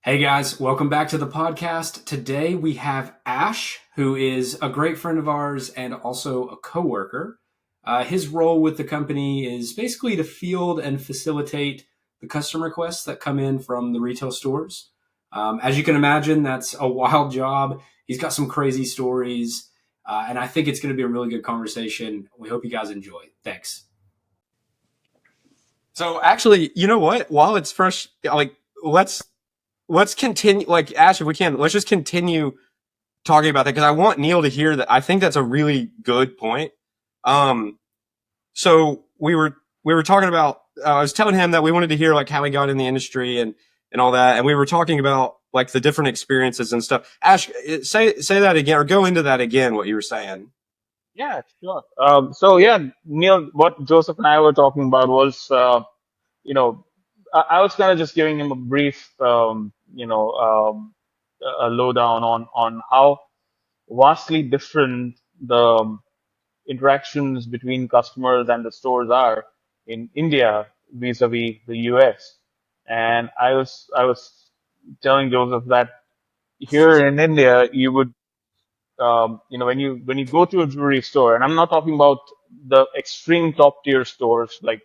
Hey guys, welcome back to the podcast. Today we have Ash, who is a great friend of ours and also a coworker. His role with the company is basically to field and facilitate the customer requests that come in from the retail stores. As you can imagine, that's a wild job. He's got some crazy stories, and I think it's going to be a really good conversation. We hope you guys enjoy. Thanks. So actually, you know what? While it's fresh, let's let's continue. Like Ash, if we can, let's just continue talking about that because I want Neil to hear that. I think that's a really good point. Um, so we were talking about. I was telling him that we wanted to hear like how he got in the industry and all that, and we were talking about like the different experiences and stuff. Ash, say that again or go into that again. What you were saying. Yeah, sure. Neil, what Joseph and I were talking about was, you know, I was kind of just giving him a brief, a lowdown on how vastly different the interactions between customers and the stores are in India vis-a-vis the US. And I was telling Joseph that here in India, you would when you go to a jewelry store, and I'm not talking about the extreme top tier stores like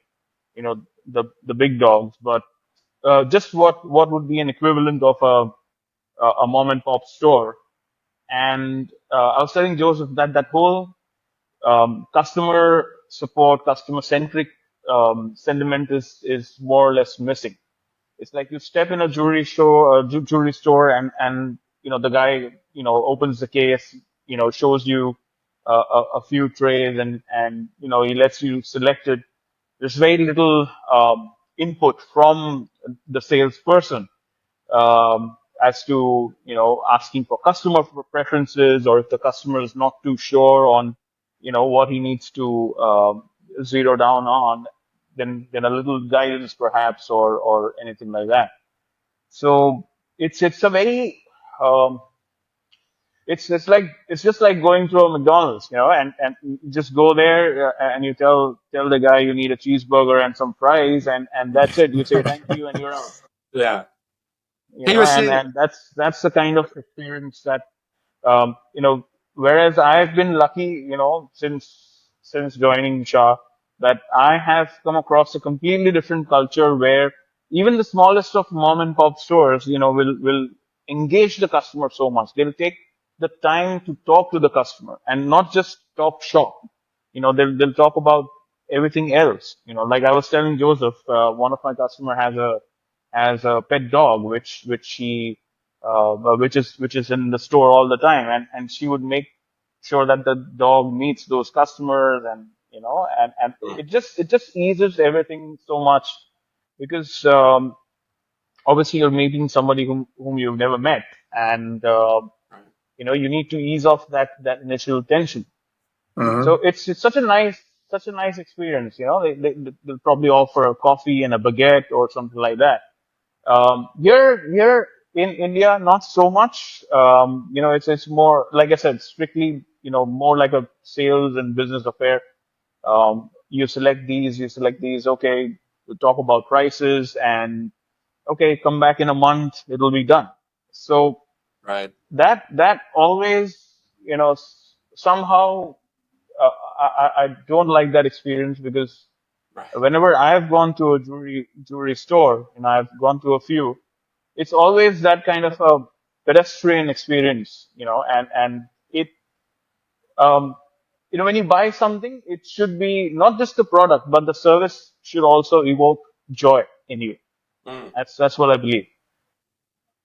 the big dogs, but just what would be an equivalent of a mom and pop store. And I was telling Joseph that that whole customer support, customer centric sentiment is more or less missing. It's like you step in a jewelry store, and the guy opens the case, shows you a few trays, and he lets you select it. There's very little input from the salesperson as to asking for customer preferences, or if the customer is not too sure on what he needs to zero down on, then a little guidance perhaps, or anything like that. So it's a very um, it's just like going to a McDonald's, and you just go there, and you tell the guy you need a cheeseburger and some fries, and that's it. You say thank you and you're out. Yeah, You he know, was and saying. and that's the kind of experience that um, you know. Whereas I've been lucky, since joining Shah, that I have come across a completely different culture where even the smallest of mom and pop stores, will engage the customer so much. They'll take the time to talk to the customer and not just talk shop. They'll talk about everything else. Like I was telling Joseph, one of my customer has a pet dog, which she which is in the store all the time, and she would make sure that the dog meets those customers, and it just eases everything so much, because obviously you're meeting somebody whom you've never met, and you need to ease off that initial tension. So it's such a nice experience. They'll probably offer a coffee and a baguette or something like that. Here in India, not so much. It's more, like I said, strictly, more like a sales and business affair. You select these. Okay, we talk about prices, and okay, come back in a month, it'll be done. So Right. that always, somehow, uh, I don't like that experience, because Right. whenever I've gone to a jewelry store, and I've gone to a few, it's always that kind of a pedestrian experience, and it um when you buy something, it should be not just the product, but the service should also evoke joy in you. Mm. That's what I believe.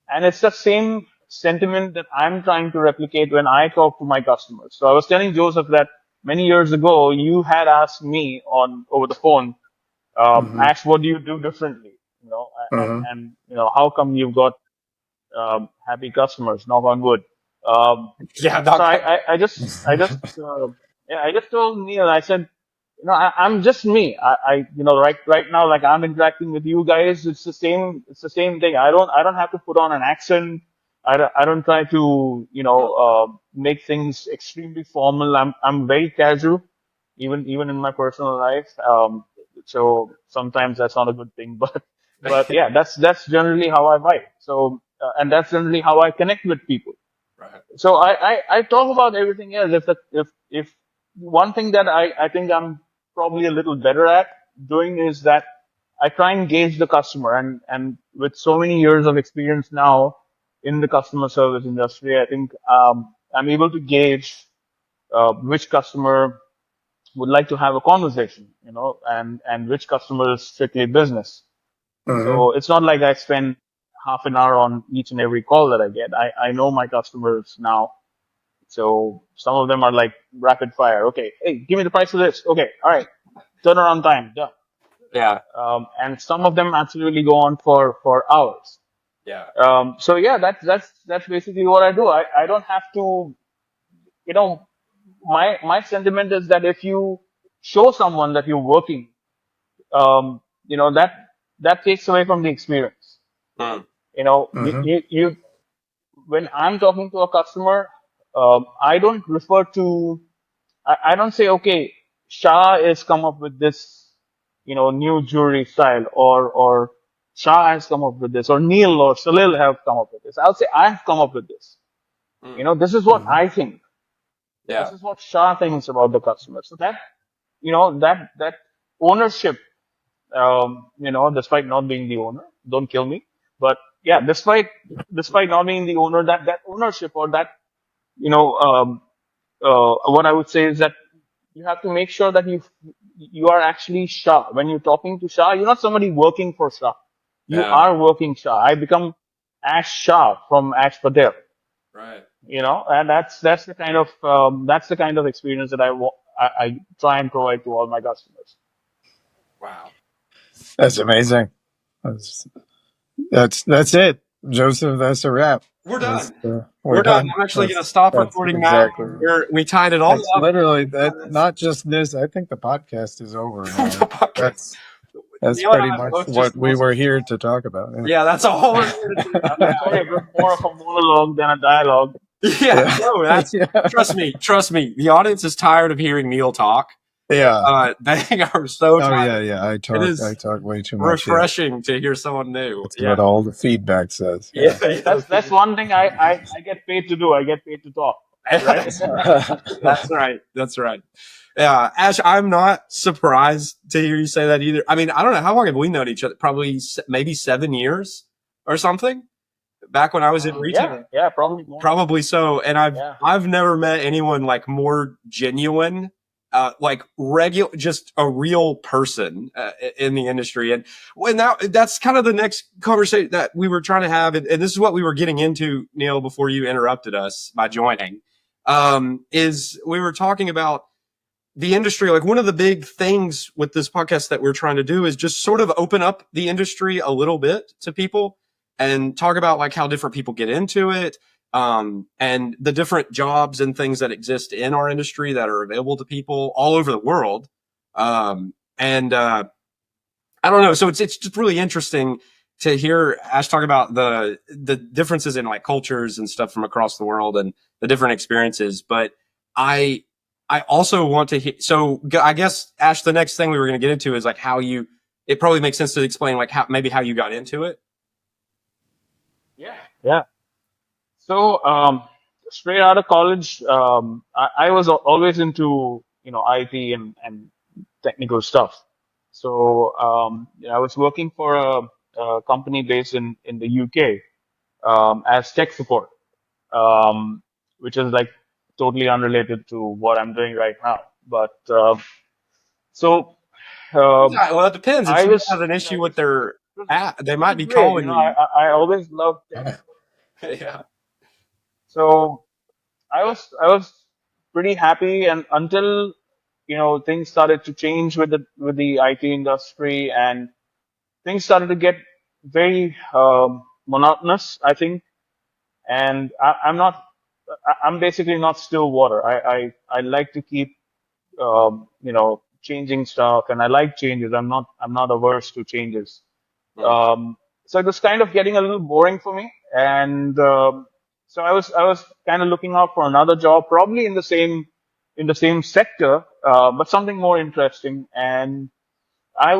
And it's the same sentiment that I'm trying to replicate when I talk to my customers. So I was telling Joseph that many years ago you had asked me on over the phone, Mm-hmm. Ash, what do you do differently? And how come you've got happy customers? Knock on wood. Yeah, So Doc. I just told Neil, I said, I'm just me. Right now, like I'm interacting with you guys, it's the same thing. I don't have to put on an accent. I don't try to, make things extremely formal. I'm very casual, even in my personal life. So sometimes that's not a good thing, but yeah, that's generally how I vibe. So and that's generally how I connect with people. Right. So I talk about everything else. If one thing that I think I'm probably a little better at doing is that I try and gauge the customer, and with so many years of experience now in the customer service industry, I think I'm able to gauge which customer would like to have a conversation, and which customer is strictly business. Hmm. So it's not like I spend half an hour on each and every call that I get. I know my customers now. So some of them are like rapid fire. Okay, hey, give me the price of this. Okay, all right, turnaround time, done. Yeah. And some of them absolutely go on for hours. Yeah. So yeah, that's basically what I do. I don't have to, you know, my sentiment is that if you show someone that you're working, that takes away from the experience. Mm. You know, Hmm. when I'm talking to a customer, I don't refer to, I don't say, okay, Shah has come up with this, new jewelry style, or Shah has come up with this, or Neil or Salil have come up with this. I'll say, I have come up with this. Mm. This is what I think. This Yeah. is what Shah thinks about the customer. So that ownership, despite not being the owner, don't kill me. But yeah, despite not being the owner, that ownership, or that, what I would say is that you have to make sure that you are actually Shah. When you're talking to Shah, you're not somebody working for Shah. You Yeah. are working Shah. I become Ash Shah from Ash Patel. Right. And that's the kind of experience that I try and provide to all my customers. Wow. That's amazing. That's that's it, Joseph. That's a wrap. We're That's, done. we're We're done. done. I'm actually going to stop That's recording now. exactly. We tied it all That's up. literally that. Not just this. I think the podcast is over now. The podcast. That's Neil and pretty I much both what just we lost. were here to talk about. Yeah, that's all we're here to do. I'm sorry, it was more of a monologue than a dialogue. Yeah, no, Yeah. that's trust me. The audience is tired of hearing Neil talk. Yeah. They are so Oh tired. yeah. I It talk. I is talk way too much. Yeah. refreshing to hear someone new. That's Yeah, what all the feedback says. yeah, Yeah. That's one thing I get paid to do. I get paid to talk, right? That's right. That's right. Yeah, Ash, I'm not surprised to hear you say that either. I mean, I don't know how long have we known each other? Probably maybe 7 years or something. Back when I was in retail. Yeah, probably more. Probably so. And I've Yeah. I've never met anyone like more genuine, like regular, just a real person in the industry. And when that's kind of the next conversation that we were trying to have, and this is what we were getting into, Neil, before you interrupted us by joining. Is we were talking about the industry. Like one of the big things with this podcast that we're trying to do is just sort of open up the industry a little bit to people and talk about like how different people get into it, and the different jobs and things that exist in our industry that are available to people all over the world. And I don't know. So it's just really interesting to hear Ash talk about the differences in like cultures and stuff from across the world and the different experiences. But I I also want to hear. So I guess Ash, the next thing we were going to get into is like how you. It probably makes sense to explain like how you got into it. Yeah. So, straight out of college, I was always into, IT and technical stuff. So, I was working for a company based in the UK, as tech support, um, which is like totally unrelated to what I'm doing right now. But, so, um, Yeah, well, it depends. If I someone was, has an issue with their it was, app, they it was might be great. calling I always loved tech. Yeah. you. So, I was pretty happy, and until things started to change with the IT industry, and things started to get very monotonous, I think. And I'm basically not still water. I like to keep changing stuff, and I like changes. I'm not averse to changes. Yeah. So it was kind of getting a little boring for me, and so I was kind of looking out for another job, probably in the same sector, but something more interesting. And I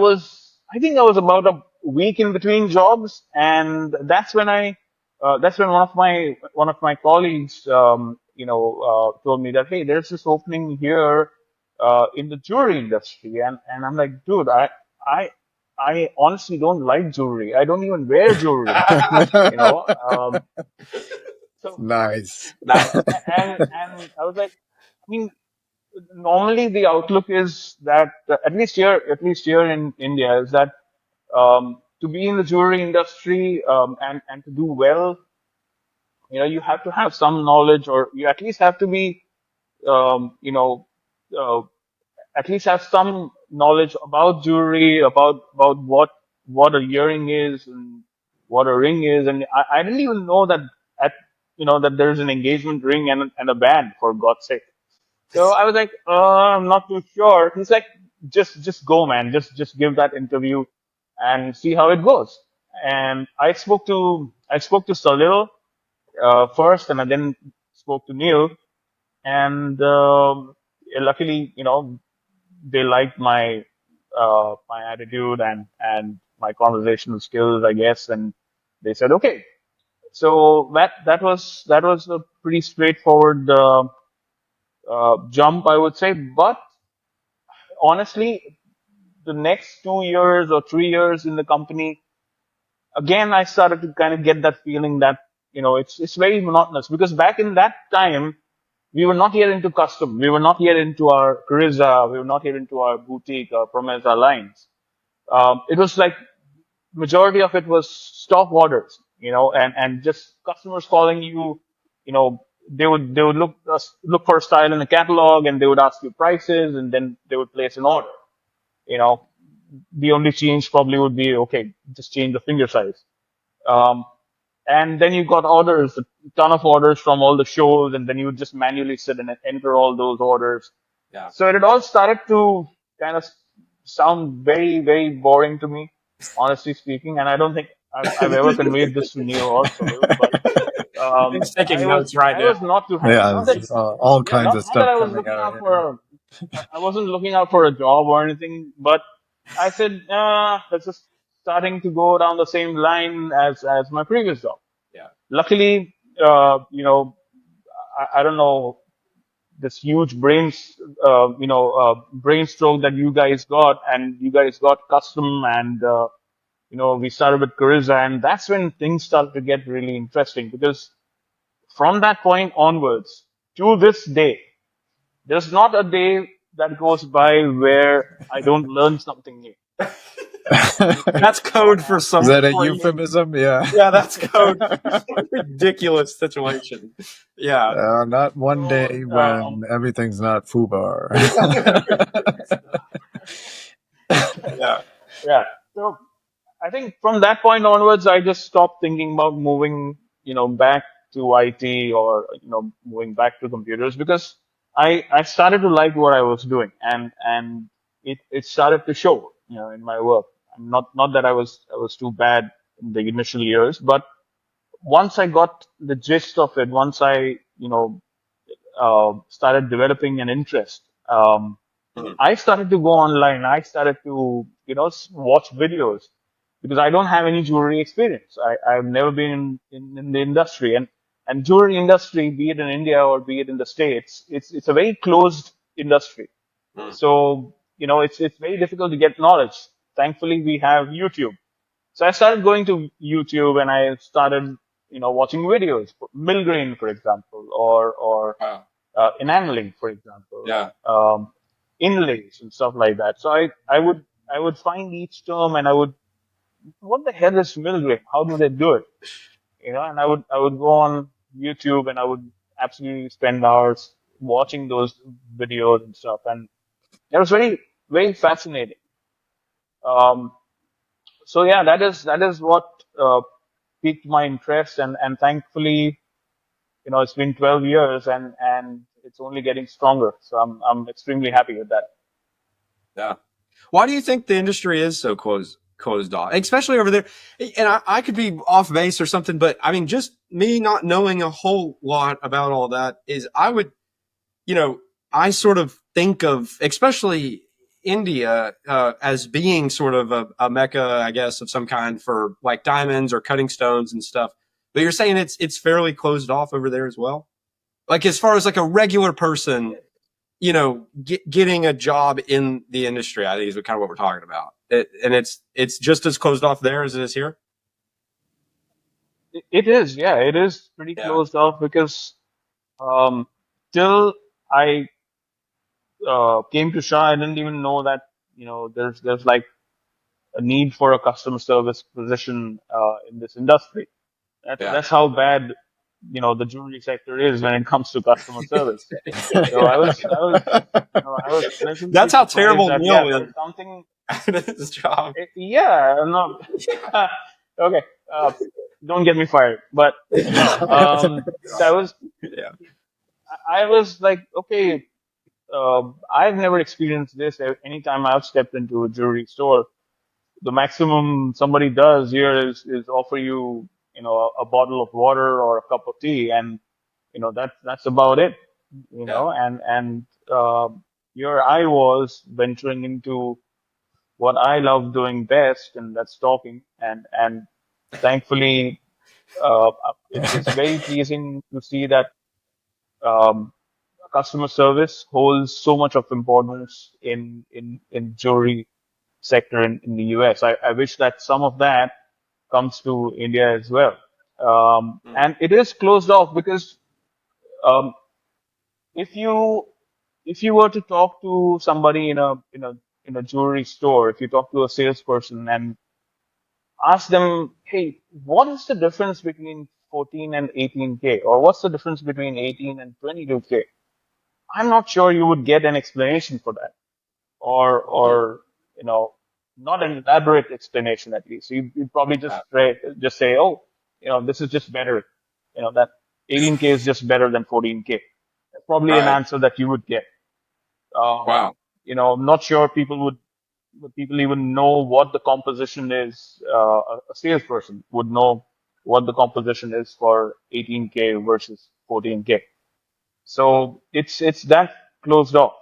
think I was about a week in between jobs, and that's when I that's when one of my colleagues, told me that, hey, there's this opening here in the jewelry industry, and I'm like, dude, I I honestly don't like jewelry. I don't even wear jewelry, you know. So Nice. Nice. and I was like, I mean, normally the outlook is that at least here in India is that to be in the jewelry industry and to do well, you have to have some knowledge, or you at least have to be, um, you know, uh, at least have some knowledge about jewelry, about what a earring is and what a ring is. And I didn't even know that at that there's an engagement ring and a band, for God's sake. So I was like, I'm not too sure. He's like, just go, man. Just give that interview and see how it goes. And I spoke to Salil first, and I then spoke to Neil. And luckily, they liked my attitude and my conversational skills, I guess, and they said okay. So that was a pretty straightforward jump, I would say. But honestly, the next 2 years or 3 years in the company, again, I started to kind of get that feeling that it's very monotonous, because back in that time we were not here into custom, we were not here into our Carissa, we were not here into our boutique, our Promesa lines. It was like majority of it was stock orders, and just customers calling you. They would look for a style in the catalog, and they would ask you prices, and then they would place an order. You know, the only change probably would be, okay, just change the finger size. Um, and then you got orders, a ton of orders from all the shows, and then you would just manually sit and enter all those orders. Yeah. So it all started to kind of sound very, very boring to me, honestly speaking. And I don't think I've ever conveyed this to Neil or Salil, but He's taking I notes was right I now. was not too happy. Yeah, Not that, it's, all yeah, kinds not, of not that stuff I was coming looking out out here. for I wasn't looking out for a job or anything, but I said, that's just starting to go down the same line as my previous job. Yeah. Luckily, I don't know, this huge brain stroke that you guys got, and you guys got custom, and we started with Carissa, and that's when things started to get really interesting, because from that point onwards to this day, there's not a day that goes by where I don't learn something new. That's code for Is some that a crazy. euphemism? Yeah. Yeah, that's code for some ridiculous situation. Yeah. Not one So, day when everything's not FUBAR. Yeah. yeah. So I think from that point onwards, I just stopped thinking about moving, back to IT, or, moving back to computers, because I started to like what I was doing, and it started to show, in my work. Not that I was too bad in the initial years, but once I got the gist of it, once I, started developing an interest, I started to go online. I started to, watch videos, because I don't have any jewelry experience. I've never been in the industry, and jewelry industry, be it in India or be it in the States, it's a very closed industry. So, it's very difficult to get knowledge. Thankfully, we have YouTube. So I started going to YouTube, and I started, watching videos, Milgrain, for example, or Wow. enameling, for example, Yeah. inlays and stuff like that. So I would find each term, and I would, what the hell is Milgram? How do they do it? And I would go on YouTube, and I would absolutely spend hours watching those videos and stuff, and it was very, very fascinating. Um, so yeah, that is what piqued my interest, and thankfully, it's been 12 years, and it's only getting stronger. So I'm extremely happy with that. Yeah. Why do you think the industry is so closed off, especially over there? And I could be off base or something, but I mean, just me not knowing a whole lot about all that is, I sort of think of, especially India, as being sort of a mecca, I guess, of some kind for like diamonds or cutting stones and stuff. But you're saying it's fairly closed off over there as well? Like as far as like a regular person, you know, getting a job in the industry, I think is kind of what we're talking about. And it's just as closed off there as it is here. It is, yeah, it is pretty Yeah. closed off because till I came to Shah, I didn't even know that there's like a need for a customer service position in this industry. Yeah. That's how bad the jewelry sector is when it comes to customer service. So I was pleasantly That's how surprised terrible that yeah, Neil there's is something. at his job. Yeah, no, okay, uh, don't get me fired, but no. So Yeah. I was like, okay, I've never experienced this. Anytime I've stepped into a jewelry store, the maximum somebody does here is offer you, a bottle of water or a cup of tea, and that's about it. Yeah. And here I was venturing into what I love doing best, and that's talking. And thankfully, it's very pleasing to see that um, customer service holds so much of importance in jewelry sector in the US. I wish that some of that comes to India as well. And it is closed off because um, if you if you were to talk to somebody in a jewelry store, if you talk to a salesperson and ask them, hey, what is the difference between 14 and 18K, or what's the difference between 18 and 22K? I'm not sure you would get an explanation for that, or you know, not an elaborate explanation at least. You'd probably just say, oh, this is just better. That 18K is just better than 14K. That's probably an Right. answer that you would get. Wow. I'm not sure people even know what the composition is. A salesperson would know what the composition is for 18K versus 14K. So it's that closed off,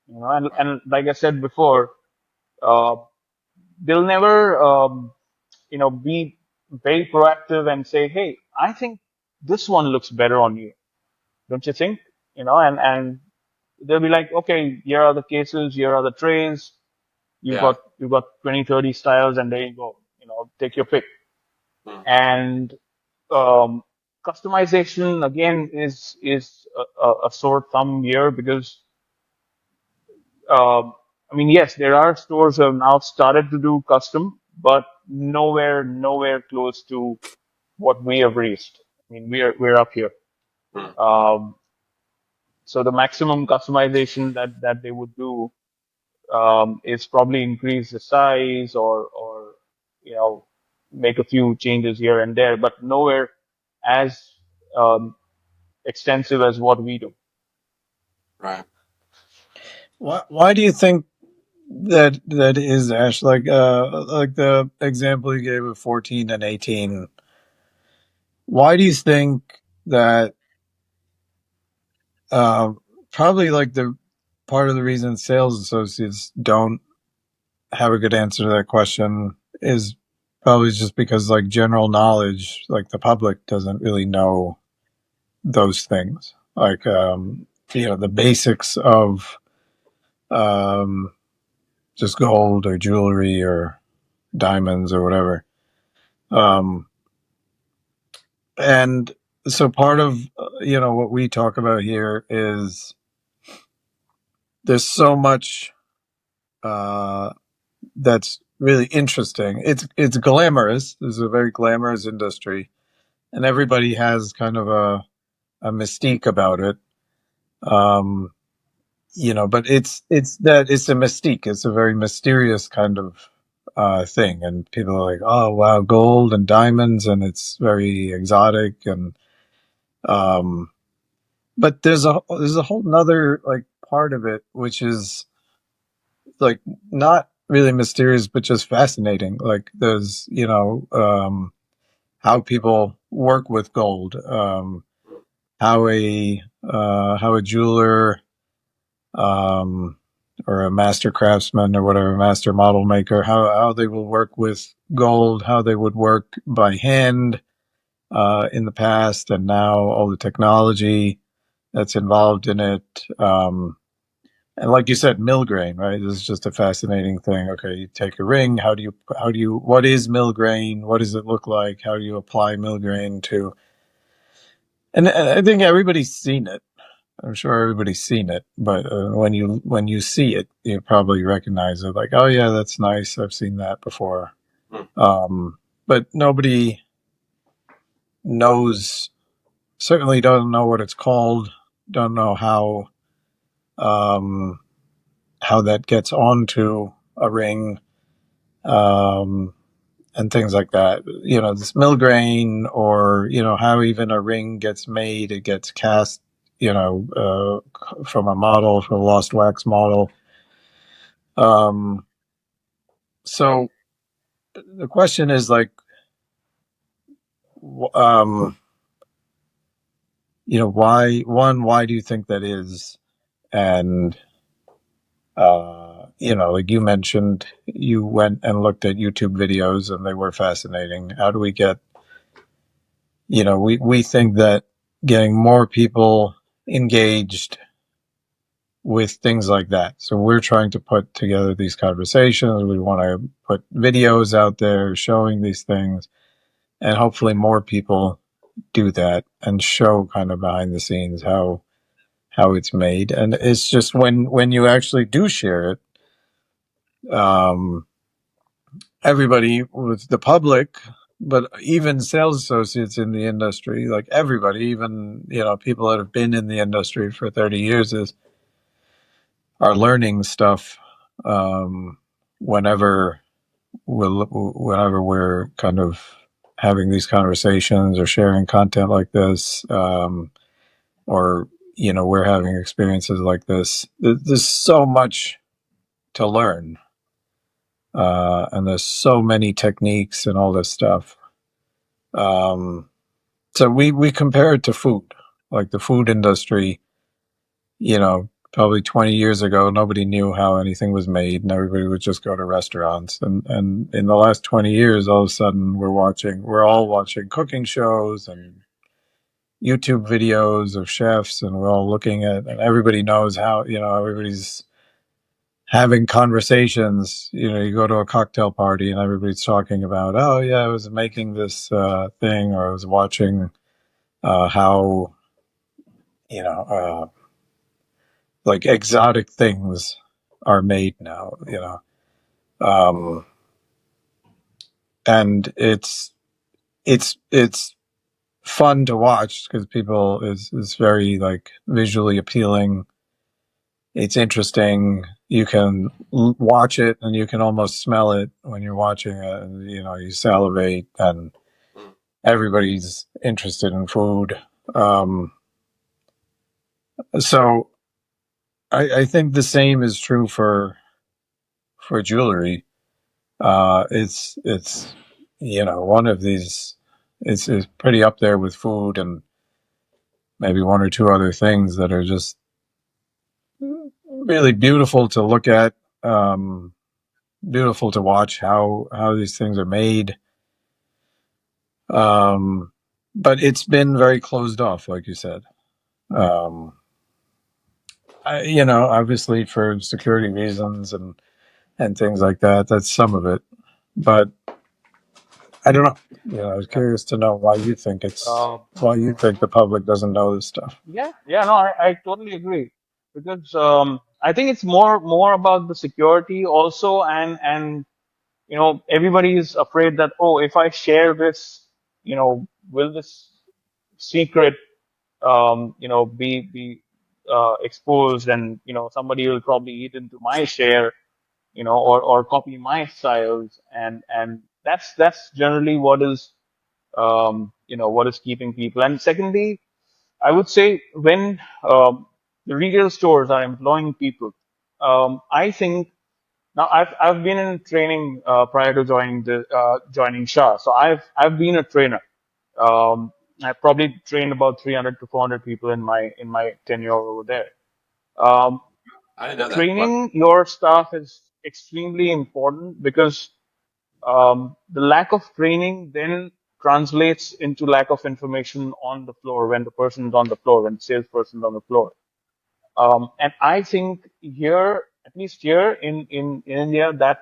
and like I said before, uh, they'll never, be very proactive and say, hey, I think this one looks better on you, don't you think? And they'll be like, okay, here are the cases, here are the trays, Yeah. you've got 20, 30 styles, and there you go, take your pick. Mm. And um, customization again is a sore thumb here because I mean, yes, there are stores that have now started to do custom, but nowhere close to what we have reached. I mean, we're up here. Mm. So the maximum customization that they would do is probably increase the size or you know make a few changes here and there, but nowhere as um, extensive as what we do. Right. Why do you think that is, Ash? Like the example you gave of 14 and 18. Why do you think that? Uh, Probably like the part of the reason sales associates don't have a good answer to that question is probably just because like general knowledge, like the public doesn't really know those things. Like the basics of um, just gold or jewelry or diamonds or whatever. Um, and so part of what we talk about here is there's so much that's really interesting. It's glamorous. This is a very glamorous industry, and everybody has kind of a mystique about it. Um, but it's a mystique. It's a very mysterious kind of thing, and people are like, "Oh wow, gold and diamonds," and it's very exotic. And but there's a whole nother like part of it, which is like not really mysterious, but just fascinating. Like there's how people work with gold, how a jeweler um, or a master craftsman or whatever, master model maker, how they will work with gold, how they would work by hand, in the past, and now all the technology that's involved in it. And like you said, mill grain, right? This is just a fascinating thing. Okay, you take a ring. What is mill grain? What does it look like? How do you apply mill grain to? And I think everybody's seen it. I'm sure everybody's seen it, but when you see it, you probably recognize it. Like, oh yeah, that's nice. I've seen that before. Hmm. But nobody knows. Certainly, don't know what it's called. Don't know um, how that gets onto a ring, um, and things like that. You know, this mill grain, or how even a ring gets made. It gets cast. From a model, from a lost wax model. Um, so the question is like, um, why do you think that is? And, like you mentioned, you went and looked at YouTube videos and they were fascinating. How do we get, we think that getting more people engaged with things like that. So we're trying to put together these conversations. We want to put videos out there showing these things, and hopefully more people do that and show kind of behind the scenes how it's made. And it's just when you actually do share it, everybody with the public, but even sales associates in the industry, like everybody, even people that have been in the industry for 30 years are learning stuff, whenever whenever we're kind of having these conversations or sharing content like this, or we're having experiences like this. There's so much to learn, and there's so many techniques and all this stuff. So we compare it to food, like the food industry. Probably 20 years ago, nobody knew how anything was made, and everybody would just go to restaurants. And in the last 20 years, all of a sudden, we're all watching cooking shows and YouTube videos of chefs, and we're all looking at, and everybody knows how, everybody's having conversations. You go to a cocktail party and everybody's talking about, oh yeah, I was making this thing, or I was watching how, you know, uh, like exotic things are made now. Um, and it's fun to watch because people is very like visually appealing. It's interesting. You can watch it and you can almost smell it when you're watching it, and you salivate, and everybody's interested in food. Um, so I think the same is true for jewelry. It's one of these. It's pretty up there with food and maybe one or two other things that are just really beautiful to look at. Beautiful to watch how these things are made. Um, but it's been very closed off, like you said. Um, obviously for security reasons and things like that. That's some of it, but I don't know. I was Yeah. curious to know why you think the public doesn't know this stuff. Yeah, no, I totally agree because I think it's more about the security also, and everybody is afraid that, oh, if I share this, will this secret be exposed, and somebody will probably eat into my share, or copy my styles, and that's generally what is keeping people. And secondly, I would say when the retail stores are employing people, I think now I've been in training prior to joining Shah, so I've been a trainer. Um, I probably trained about 300 to 400 people in my tenure over there. Um, I didn't know that. Wow. Training your staff is extremely important because the lack of training then translates into lack of information on the floor when the person's on the floor, when the salesperson's on the floor. And I think here, at least here in India, that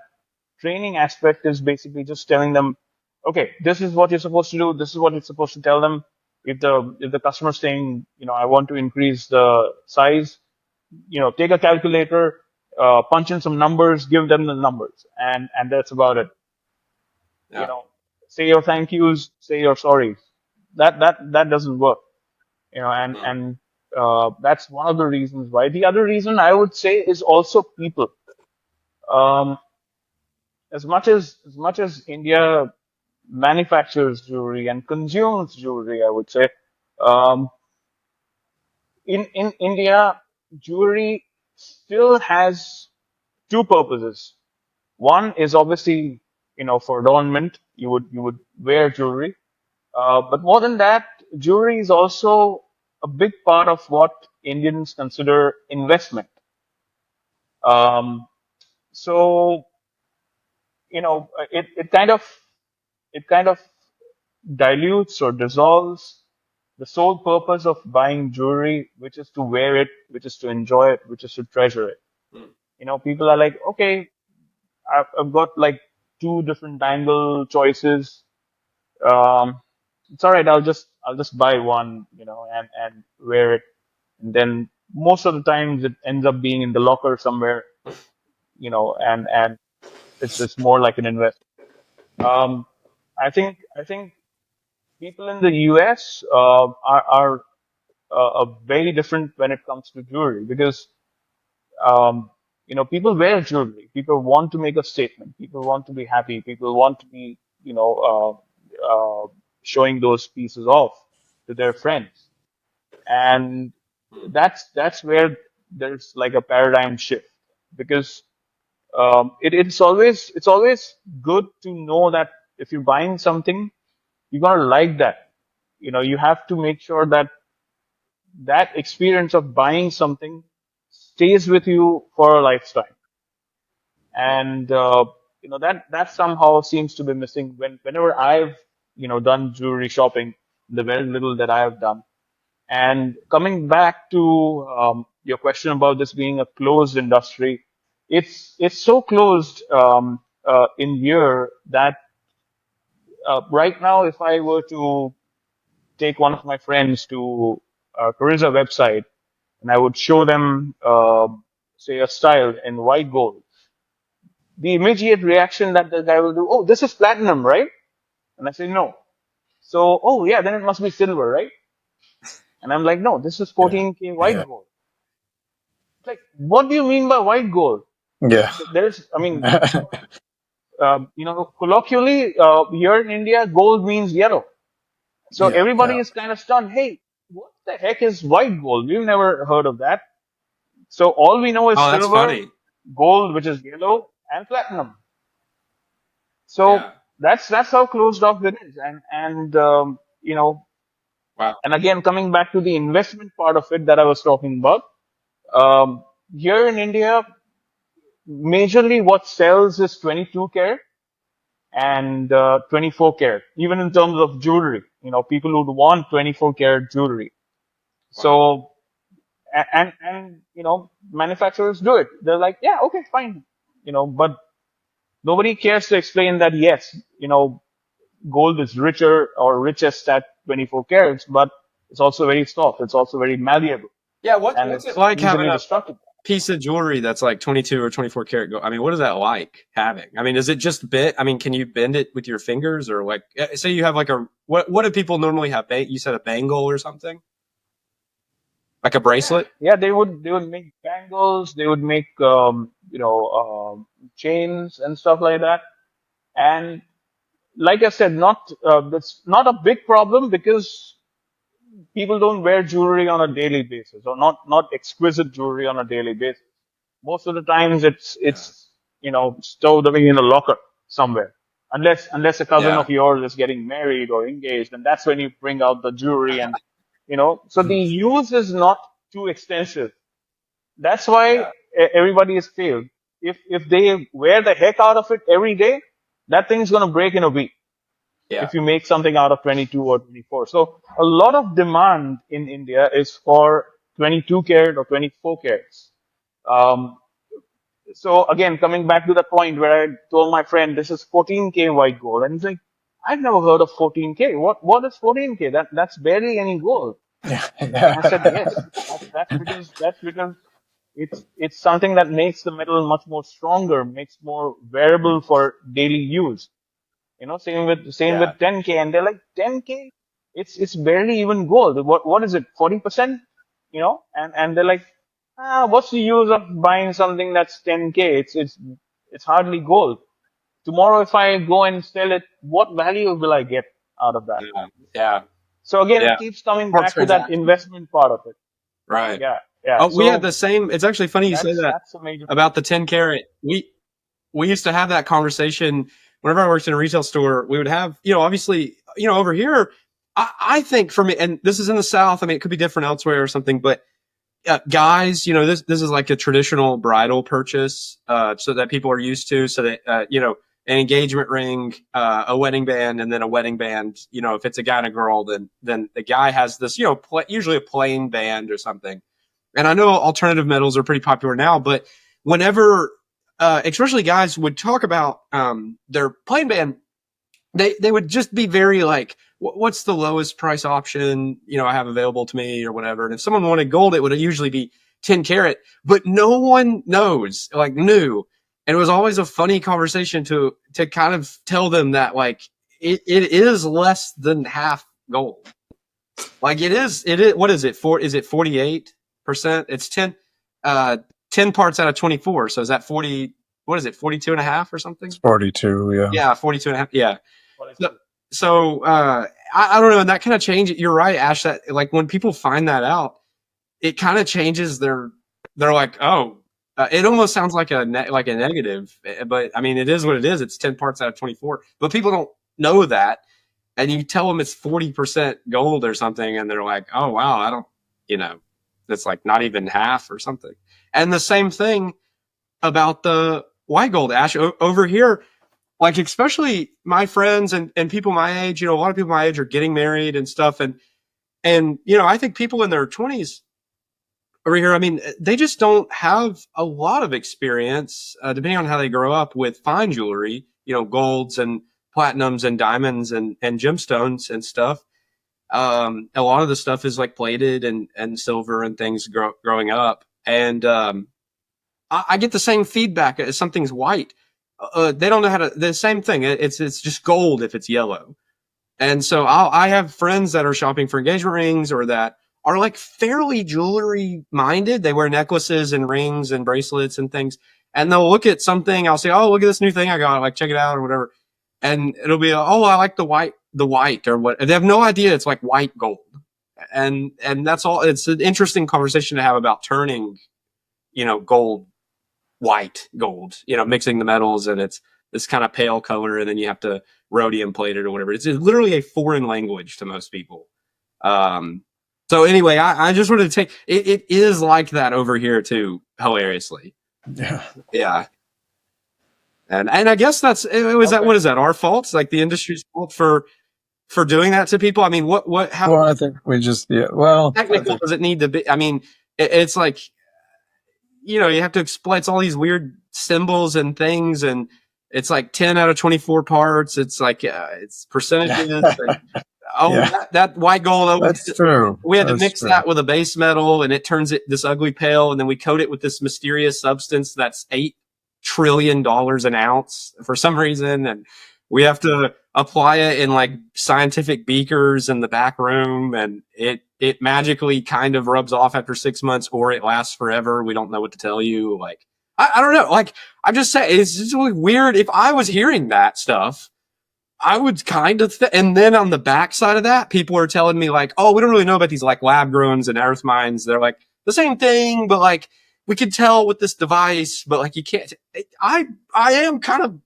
training aspect is basically just telling them, okay, this is what you're supposed to do. This is what you're supposed to tell them. If the customer's saying, I want to increase the size, take a calculator, punch in some numbers, give them the numbers, and that's about it. You Yeah. know, say your thank yous, say your sorries. That doesn't work. And that's one of the reasons why. The other reason I would say is also people. Um, as much as India manufactures jewelry and consumes jewelry, I would say, um, in India, jewelry still has two purposes. One is obviously, for adornment. You would wear jewelry, but more than that, jewelry is also a big part of what Indians consider investment. Um, so it kind of dilutes or dissolves the sole purpose of buying jewelry, which is to wear it, which is to enjoy it, which is to treasure it. Mm. People are like, okay, I've got like two different dangle choices. Um, it's all right. I'll just buy one, and wear it. And then most of the times it ends up being in the locker somewhere, and it's more like an investment. Um, I think people in the US are very different when it comes to jewelry because people wear jewelry. People want to make a statement. People want to be happy. People want to be showing those pieces off to their friends, and Mm. that's where there's like a paradigm shift because it's always good to know that if you're buying something, you're gonna like that. You have to make sure that that experience of buying something stays with you for a lifetime. Mm. And that somehow seems to be missing whenever I've done jewelry shopping, the very little that I have done. And coming back to your question about this being a closed industry, it's so closed in here that right now, if I were to take one of my friends to Carissa website and I would show them, say, a style in white gold, the immediate reaction that the guy will do, oh, this is platinum, right? And I say, no. So, oh, yeah, then it must be silver, right? And I'm like, no, this is Yeah. 14K white Yeah. gold. It's like, what do you mean by white gold? Yeah. I mean, colloquially, here in India, gold means yellow. So Yeah. everybody Yeah. is kind of stunned. Hey, what the heck is white gold? We've never heard of that. So all we know is Oh, that's silver, funny. gold, which is yellow, and platinum. So Yeah. that's how closed off it is. Wow. And again, coming back to the investment part of it that I was talking about, um, here in India, majorly what sells is 22 karat and 24 karat, even in terms of jewelry. People who want 24 karat jewelry. Wow. So, and manufacturers do it. They're like, yeah, okay, fine. But nobody cares to explain that, yes, gold is richer or richest at 24 carats, but it's also very soft. It's also very malleable Yeah. and What's it it's like having easily a destructible. piece of jewelry that's like 22 or 24 karat gold? I mean, what is that like having? I mean, is it just bit? I mean, can you bend it with your fingers or like, say you have like what do people normally have? You said a bangle or something? Like a Yeah. bracelet? Yeah, they would make bangles, they would make chains and stuff like that. And like I said, that's not a big problem because people don't wear jewelry on a daily basis, or not exquisite jewelry on a daily basis. Most of the times, it's Yeah. it's stowed away in a locker somewhere, unless a cousin Yeah. of yours is getting married or engaged, and that's when you bring out the jewelry and So the use is not too extensive. That's why Yeah. everybody is failed. If they wear the heck out of it every day, that thing's gonna break in a week. Yeah. if you make something out of 22 or 24. So a lot of demand in India is for 22 carat or 24 carats. Um, so again, coming back to the point where I told my friend this is 14K white gold, and he's like, I've never heard of 14K. What is 14K? That's barely any gold. And I said, Yeah. yes, that's because it's something that makes the metal much more stronger, makes more wearable for daily use. Same Yeah. with 10K, and they're like 10K. It's barely even gold. What is it? 40%? And they're like, what's the use of buying something that's 10K? It's hardly gold. Tomorrow, if I go and sell it, what value will I get out of that? Yeah. Yeah. So again, Yeah. it keeps coming Part back to that transaction. investment part of it. Right. Yeah, yeah. Oh, we had the So same. It's actually funny you say that that's a major about the 10 carat. We used to have that conversation whenever I worked in a retail store. We would have, obviously, over here, I think for me, and this is in the South. I mean, it could be different elsewhere or something, but guys, this is like a traditional bridal purchase, so that people are used to, so that, an engagement ring, a wedding band, and then a wedding band. If it's a guy and a girl, then the guy has this, usually a plain band or something. And I know alternative metals are pretty popular now, but whenever, especially guys would talk about their plain band, they would just be very like, what's the lowest price option I have available to me or whatever. And if someone wanted gold, it would usually be 10 carat, but no one knew. And it was always a funny conversation to kind of tell them that like it is less than half gold. Like it is, what is it for? Is it 48%? It's 10 parts out of 24. So is that 40? What is it? 42 and a half or something? It's 42. Yeah. Yeah. 42 and a half. Yeah. So, point. I don't know. And that kind of changes. You're right, Ash, that like when people find that out, it kind of changes they're like, oh, it almost sounds like a negative, but I mean, it is what it is. It's 10 parts out of 24, but people don't know that. And you tell them it's 40% gold or something, and they're like, oh, wow, I don't, it's like not even half or something. And the same thing about the white gold, Ash. Over here, like especially my friends and people my age, a lot of people my age are getting married and stuff. And I think people in their 20s over here, I mean, they just don't have a lot of experience, depending on how they grow up, with fine jewelry, golds and platinums and diamonds and gemstones and stuff. A lot of the stuff is like plated and silver and things growing up. And I get the same feedback as something's white. They don't know how to, the same thing. It's just gold if it's yellow. And so I have friends that are shopping for engagement rings or that are like fairly jewelry minded. They wear necklaces and rings and bracelets and things. And they'll look at something. I'll say, oh, look at this new thing I got. Like, check it out or whatever. And it'll be, oh, I like the white or what. They have no idea it's like white gold. And that's all. It's an interesting conversation to have about turning, gold, white gold, mixing the metals, and it's this kind of pale color. And then you have to rhodium plate it or whatever. It's literally a foreign language to most people. So anyway, I just wanted to take it is like that over here too, hilariously. Yeah. Yeah. And I guess what is that our fault? It's like the industry's fault for doing that to people. I mean, how Well, I think we just, yeah. Well, technical does it need to be? I mean, it's like, you have to explain, it's all these weird symbols and things, and it's like 10 out of 24 parts. It's like, it's percentages. And, yeah, that white gold. that's true. We had to That's mix true. that with a base metal, and it turns it this ugly pale, and then we coat it with this mysterious substance that's $8 trillion an ounce for some reason, and we have to apply it in like scientific beakers in the back room, and it magically kind of rubs off after 6 months, or it lasts forever. We don't know what to tell you. Like, I don't know. Like, I'm just saying, it's just really weird. If I was hearing that stuff, I would kind of, and then on the backside of that, people are telling me like, oh, we don't really know about these like lab growns and earth mines. They're like the same thing, but like we can tell with this device, but like you can't. I am kind of,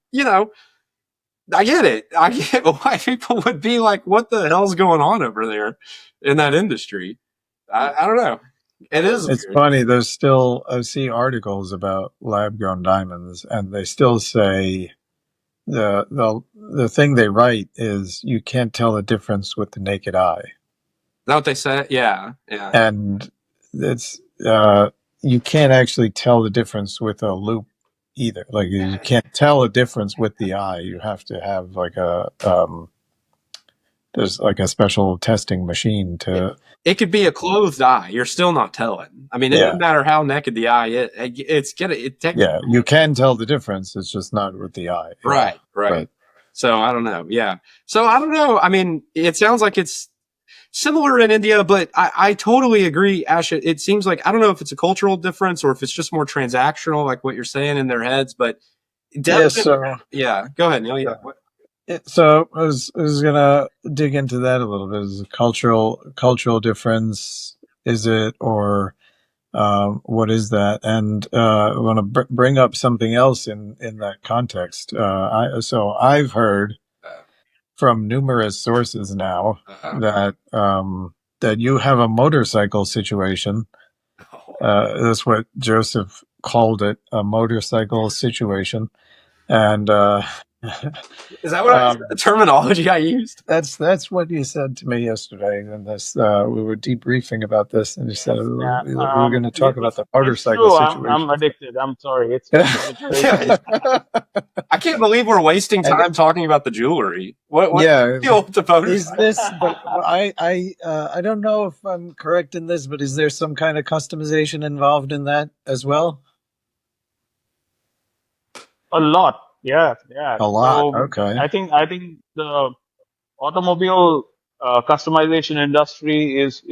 I get it. I get why people would be like, what the hell's going on over there in that industry? I don't know. It is. It's weird. funny. There's still, I see articles about lab grown diamonds, and they still say the thing they write is you can't tell the difference with the naked eye, that what they said? Yeah, yeah. and it's you can't actually tell the difference with a loop either. Like you can't tell a difference with the eye. You have to have like a there's like a special testing machine It, to it could be a closed eye. You're still not telling. I mean, it yeah doesn't matter how naked the eye is. It's gonna. It technically yeah you can tell the difference. It's just not with the eye. Yeah, right, right. but So I don't know. Yeah. So I don't know. I mean, it sounds like it's similar in India, but I totally agree, Ash. It seems like I don't know if it's a cultural difference or if it's just more transactional, like what you're saying in their heads. But yeah. definitely, yeah. Go ahead, Neil. Yeah. So I was gonna dig into that a little bit. Is it cultural difference? Is it or what is that? And I want to bring up something else in that context. I've heard from numerous sources now that that you have a motorcycle situation. That's what Joseph called it, a motorcycle situation, and Is that what um, the terminology I used? that's what you said to me yesterday. And this we were debriefing about this, and you said Yes, yeah. we were going to talk about the It's motorcycle true. I'm situation. addicted. I'm sorry. It's literally. I can't believe we're wasting And time talking about the jewelry. What yeah, deal with the is motorcycle? this? But I don't know if I'm correct in this, but is there some kind of customization involved in that as well? A lot. Yeah, yeah. A lot. So Okay. I think the automobile customization industry is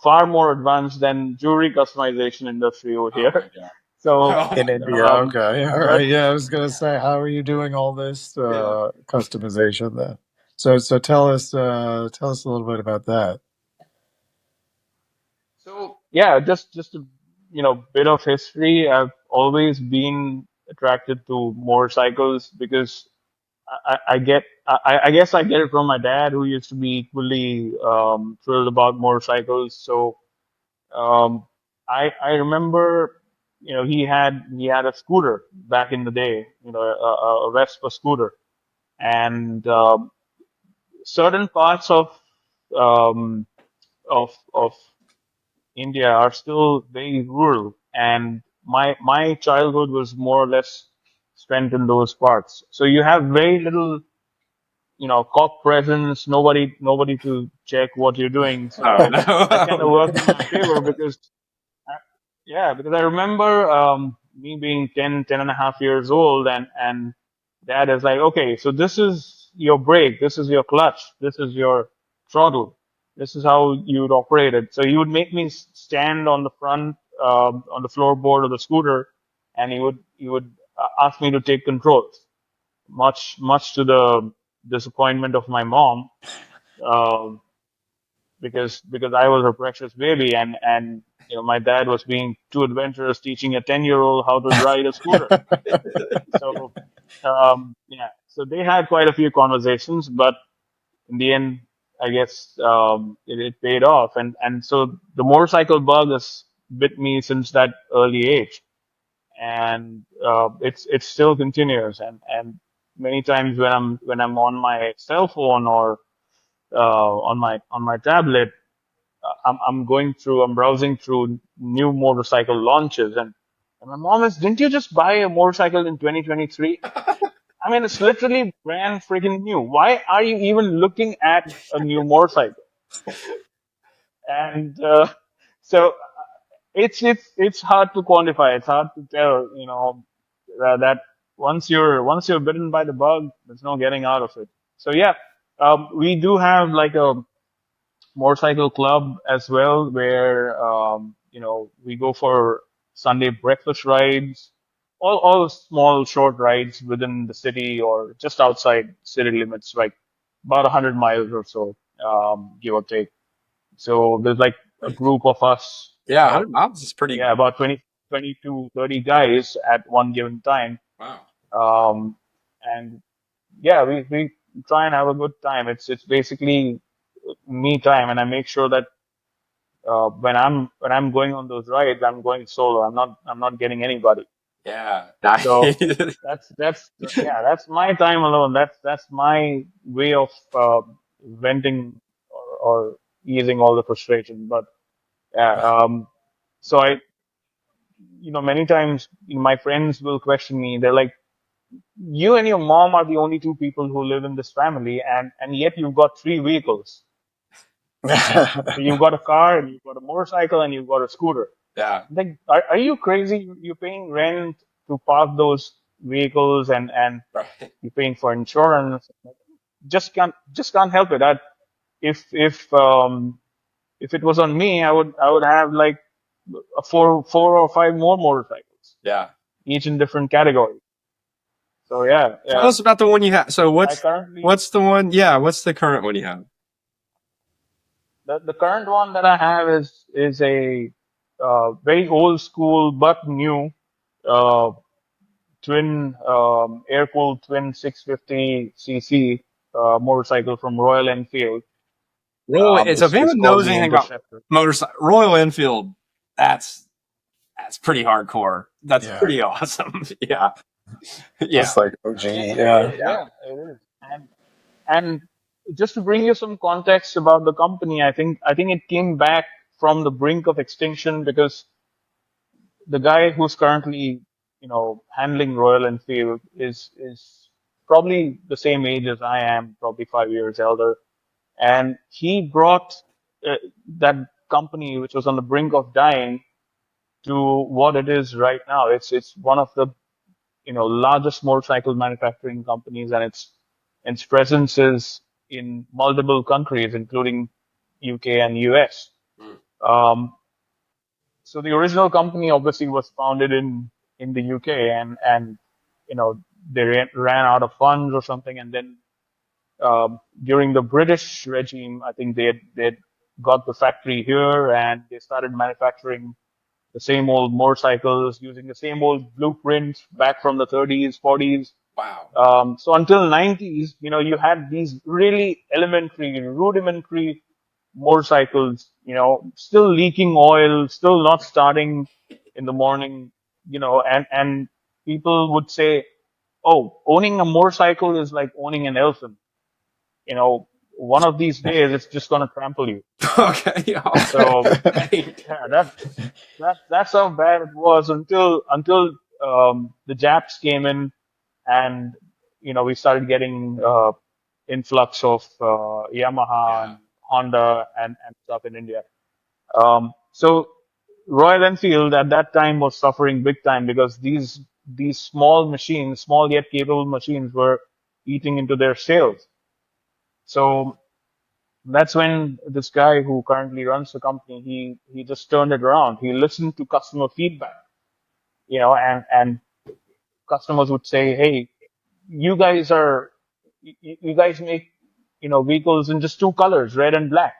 far more advanced than jewelry customization industry over Oh here. my god. So, Oh In my India. god. Okay. All but right. Yeah, I was gonna say, how are you doing all this Yeah. customization then? So tell us a little bit about that. so yeah, just a bit of history. I've always been attracted to motorcycles because I guess I get it from my dad who used to be equally thrilled about motorcycles. So um, I remember he had a scooter back in the day, a Vespa scooter, and certain parts um, of India are still very rural, and my childhood was more or less spent in those parts. So you have very little cop presence, nobody to check what you're doing. Oh So that kind of no. worked in my favor because, yeah, because I remember me being 10 and a half years old, and dad is like, okay, so this is your brake, this is your clutch, this is your throttle, this is how you would operate it. So he would make me stand on the front, on the floorboard of the scooter, and he would ask me to take controls, much to the disappointment of my mom, um, because I was her precious baby, and my dad was being too adventurous, teaching a 10-year-old how to ride a scooter. So yeah, so they had quite a few conversations, but in the end, I guess it paid off, and so the motorcycle bug has bit me since that early age, and it's still continuous, and many times when I'm on my cell phone or on my tablet, I'm browsing through new motorcycle launches, and my mom is, didn't you just buy a motorcycle in 2023? I mean, it's literally brand freaking new. Why are you even looking at a new motorcycle? And so it's hard to quantify. It's hard to tell, that once you're bitten by the bug, there's no getting out of it. So yeah, we do have like a motorcycle club as well, where we go for Sunday breakfast rides, all small short rides within the city or just outside city limits, like about 100 miles or so, give or take. So there's like a group of us, Yeah, 100 miles is pretty. yeah, about 20 to 30 guys at one given time. Wow. Um, and yeah, we try and have a good time. It's basically me time, and I make sure that when I'm going on those rides, I'm going solo. I'm not getting anybody. Yeah. So that's my time alone. That's my way of venting or easing all the frustration. But yeah, so many times my friends will question me. They're like, you and your mom are the only two people who live in this family, and yet you've got three vehicles. So you've got a car, and you've got a motorcycle, and you've got a scooter. Yeah. Like, are you crazy? You're paying rent to park those vehicles, and Right. you're paying for insurance. Just can't help it. If it was on me, I would have like four or five more motorcycles, Yeah. each in different categories. So yeah, Tell yeah. us about the one you have. So I currently what's the one? Yeah. What's the current one you have? the current one that I have is a very old school but new uh, twin air-cooled twin 650 cc motorcycle from Royal Enfield. So if It's anyone called knows the anything about Interceptor. motorcycle, Royal Enfield, that's pretty hardcore. That's Yeah. pretty awesome. Yeah. Yeah. Just like OG. Yeah. Yeah. It is. And just to bring you some context about the company, I think it came back from the brink of extinction because the guy who's currently, handling Royal Enfield is probably the same age as I am, probably 5 years elder, and he brought that company, which was on the brink of dying, to what it is right now. It's one of the largest motorcycle manufacturing companies, and its presence is in multiple countries, including UK and US. Mm. Um, so the original company obviously was founded in the UK, and they ran out of funds or something, and then during the British regime, I think they had got the factory here, and they started manufacturing the same old motorcycles using the same old blueprint back from the 30s, 40s. Wow. So until 90s, you had these really elementary, rudimentary motorcycles, still leaking oil, still not starting in the morning, and people would say, oh, owning a motorcycle is like owning an elephant. One of these days it's just going to trample you. Okay. All So right. yeah, that's how bad it was until the Japs came in, and we started getting influx of Yamaha Yeah. and Honda and stuff in India. So Royal Enfield at that time was suffering big time because these small machines, small yet capable machines, were eating into their sales. So that's when this guy who currently runs the company, he just turned it around. He listened to customer feedback, and customers would say, "Hey, you guys are you guys make vehicles in just two colors, red and black.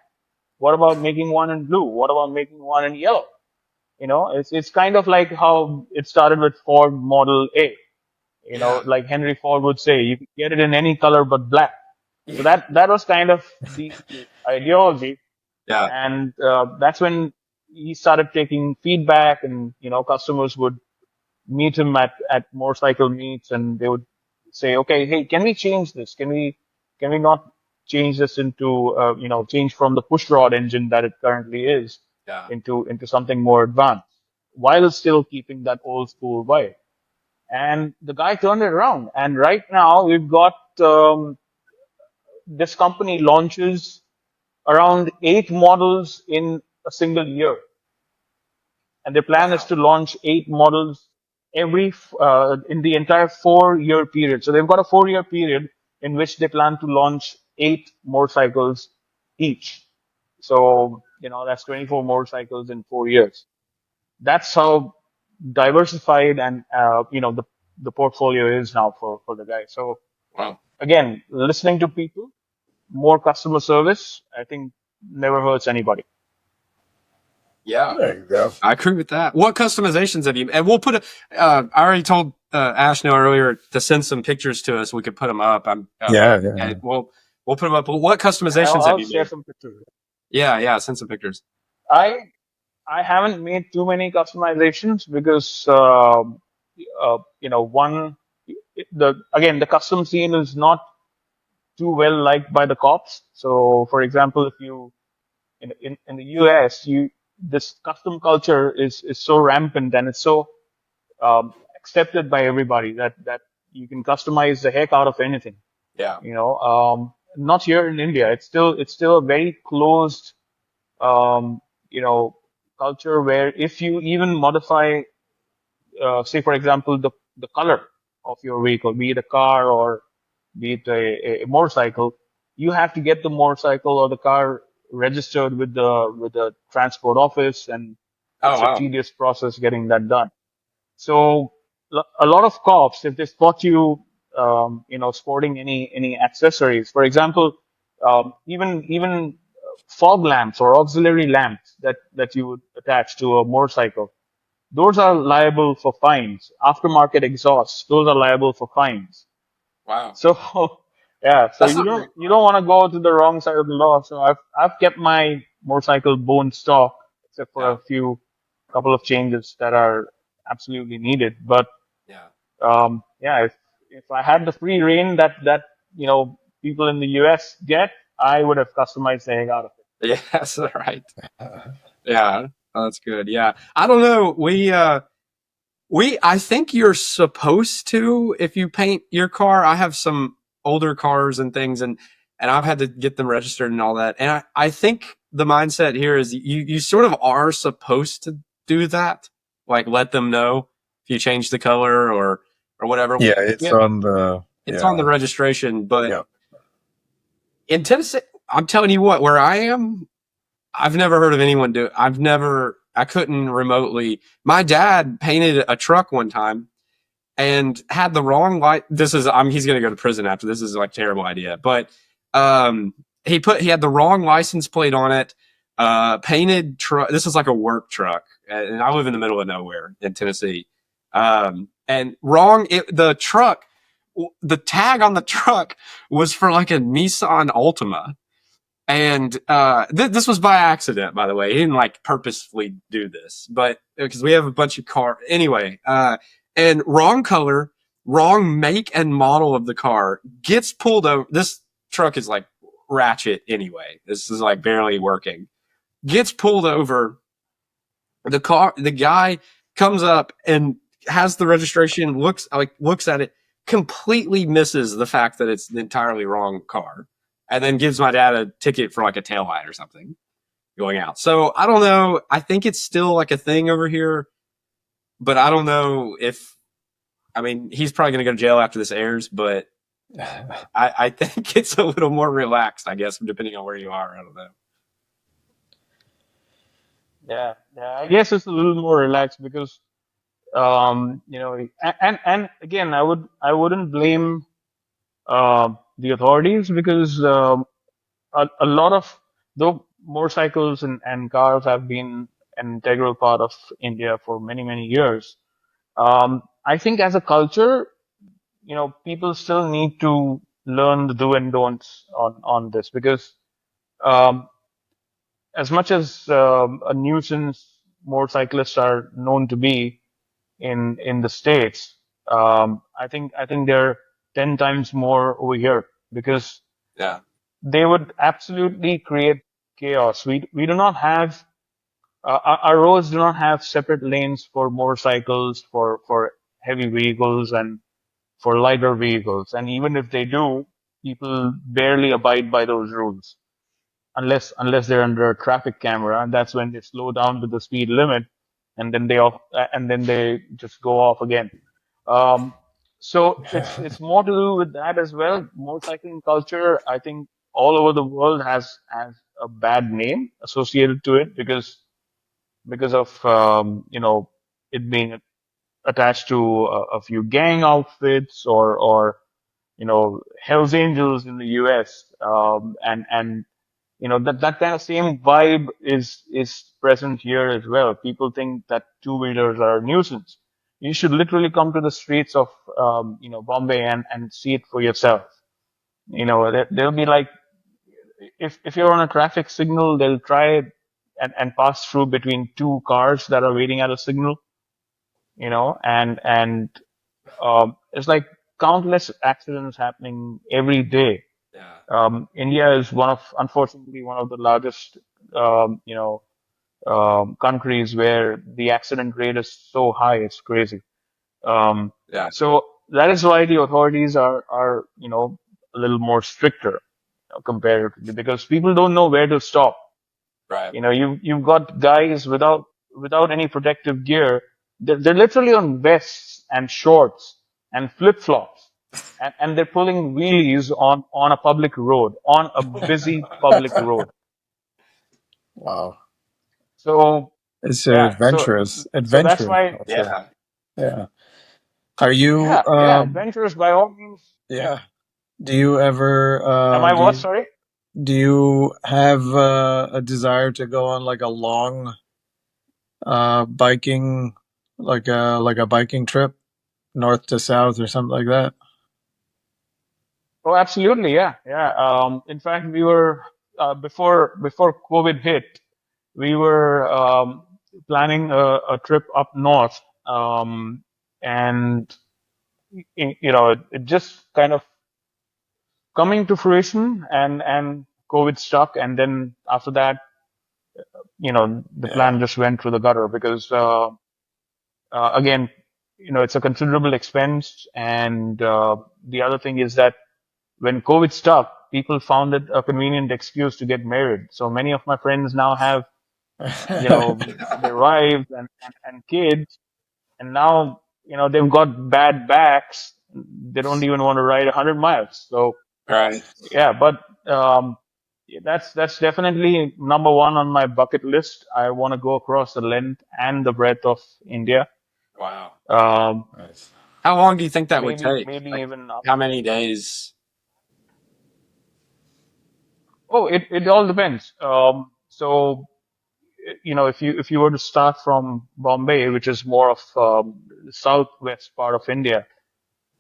What about making one in blue? What about making one in yellow?" It's kind of like how it started with Ford Model A. Yeah. Like Henry Ford would say, you can get it in any color but black. So that was kind of the ideology, Yeah. and that's when he started taking feedback, and customers would meet him at motorcycle meets, and they would say, okay, hey, can we change this? Can we not change this into change from the push rod engine that it currently is Yeah. into something more advanced, while still keeping that old school vibe. And the guy turned it around, and right now we've got this company launches around 8 models in a single year, and their plan is Wow. to launch 8 models in the entire 4 year period. So they've got a 4 year period in which they plan to launch 8 motorcycles each. So that's 24 motorcycles in 4 years. That's how diversified and the portfolio is now for the guy. So Wow. again, listening to people, more customer service, I think never hurts anybody. Yeah. There you go. I agree with that. What customizations have you? And we'll put I already told Ash no earlier to send some pictures to us. We could put them up. Yeah, yeah. And we'll put them up. But what I'll, customizations have I'll you share made? some pictures. Yeah. Yeah. Send some pictures. I I haven't made too many customizations because one, the custom scene is not too well liked by the cops. So, for example, if you in the US, this custom culture is so rampant and it's so accepted by everybody that you can customize the heck out of anything. Yeah. Not here in India. It's still a very closed um, you know culture where if you even modify, say for example, the color of your vehicle, be it a car or be it a motorcycle, you have to get the motorcycle or the car registered with the transport office, and Oh it's a wow. tedious process getting that done. So a lot of cops, if they spot you, sporting any accessories, for example, even fog lamps or auxiliary lamps that you would attach to a motorcycle, those are liable for fines. Aftermarket exhausts, those are liable for fines. Wow. So yeah, so That's not very you don't fun. want to go to the wrong side of the law. So I've kept my motorcycle bone stock, except for Yeah. a couple of changes that are absolutely needed. But Yeah. yeah, if I had the free reign that people in the US get, I would have customized the heck out of it. Yeah, that's right. Yeah. Oh, that's good. Yeah. I don't know. I think you're supposed to, if you paint your car. I have some older cars and things, and I've had to get them registered and all that. And I think the mindset here is you sort of are supposed to do that. Like let them know if you change the color or whatever. Yeah, it's Yeah, on the it's on the yeah. registration, but Yeah. in Tennessee, I'm telling you what, where I am, I've never heard of anyone do it. I couldn't remotely. My dad painted a truck one time and had the wrong light. He's going to go to prison after this. Is like a terrible idea, but he had the wrong license plate on it. Painted truck. This is like a work truck, and I live in the middle of nowhere in Tennessee. And wrong. The tag on the truck was for like a Nissan Altima. And this was by accident, by the way. He didn't like purposefully do this, but because we have a bunch of car anyway. And wrong color, wrong make and model of the car, gets pulled over. This truck is like ratchet anyway. This is like barely working. Gets pulled over. The guy comes up and has the registration. Looks at it, completely misses the fact that it's an entirely wrong car, and then gives my dad a ticket for like a taillight or something going out. So I don't know. I think it's still like a thing over here, but I don't know if. I mean, he's probably going to go to jail after this airs, but I think it's a little more relaxed, I guess, depending on where you are. I don't know. Yeah, yeah. I guess it's a little more relaxed because and again, I wouldn't blame the authorities because a lot of though motorcycles and cars have been an integral part of India for many many years. I think as a culture, people still need to learn the do and don'ts on this because um, as much as a nuisance motorcyclists are known to be in the States, I think they're 10 times more over here because Yeah, they would absolutely create chaos. We do not have our roads do not have separate lanes for motorcycles, for heavy vehicles, and for lighter vehicles. And even if they do, people barely abide by those rules unless they're under a traffic camera, and that's when they slow down to the speed limit, and then they just go off again. Um, so it's more to do with that as well. Motorcycling culture, I think, all over the world has a bad name associated to it because of it being attached to a few gang outfits or Hell's Angels in the U.S. And that kind of same vibe is present here as well. People think that two-wheelers are a nuisance. You should literally come to the streets of Bombay and see it for yourself. They'll be like, if you're on a traffic signal, they'll try and pass through between two cars that are waiting at a signal. and it's like countless accidents happening every day. Yeah. India is unfortunately, one of the largest, you know, countries where the accident rate is so high, it's crazy. Um, Yeah. so that is why the authorities are, a little more stricter, comparatively, because people don't know where to stop. Right. You've got guys without any protective gear. They're literally on vests and shorts and flip-flops, and they're pulling wheelies on a public road, on a busy public road. Wow. So It's yeah, so that's adventurous why. culture. Yeah. Yeah. Are you, Yeah, adventurous by all means. yeah. Do you ever, Am I what? Sorry. do you have a desire to go on like a long biking, like a biking trip, north to south or something like that? Oh, absolutely. Yeah, yeah. In fact, we were before COVID hit, we were planning a trip up north, and it just kind of coming to fruition, and COVID stuck, and then after that, the Yeah. plan just went through the gutter because again, it's a considerable expense, and the other thing is that when COVID stuck, people found it a convenient excuse to get married. So many of my friends now have, their wives and kids, and now, they've got bad backs. They don't even want to ride 100 miles. So Right. yeah, but yeah, that's definitely number one on my bucket list. I want to go across the length and the breadth of India. Wow. Um, Nice. How long do you think that would maybe take? maybe Like, even up. how many days? Oh, it all depends. So if you were to start from Bombay, which is more of the southwest part of India,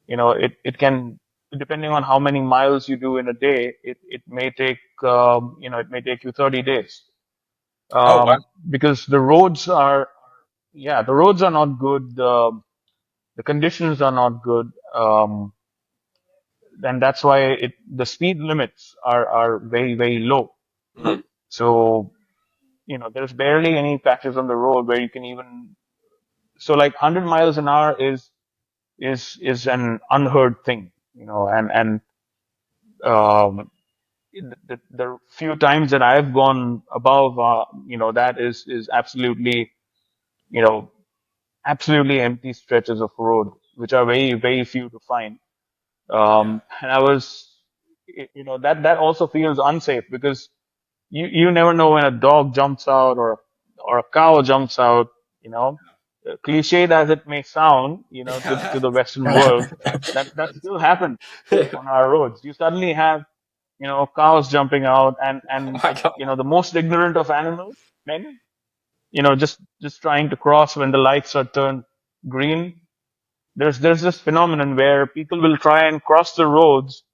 it can, depending on how many miles you do in a day, it may take you 30 days. Oh, wow. Because the roads are, yeah, the roads are not good. The conditions are not good. And that's why the speed limits are very, very low. Mhm. So, there's barely any patches on the road where you can even, so like 100 miles an hour is an unheard thing, and um, the few times that I've gone above, that is absolutely, you know, absolutely empty stretches of road, which are very, very few to find. Yeah. And I was, that also feels unsafe because you never know when a dog jumps out or a cow jumps out, you know. Cliched as it may sound, to the Western world, that still happens on our roads. You suddenly have, cows jumping out Oh and my God. the most ignorant of animals, men, just trying to cross when the lights are turned green. There's this phenomenon where people will try and cross the roads.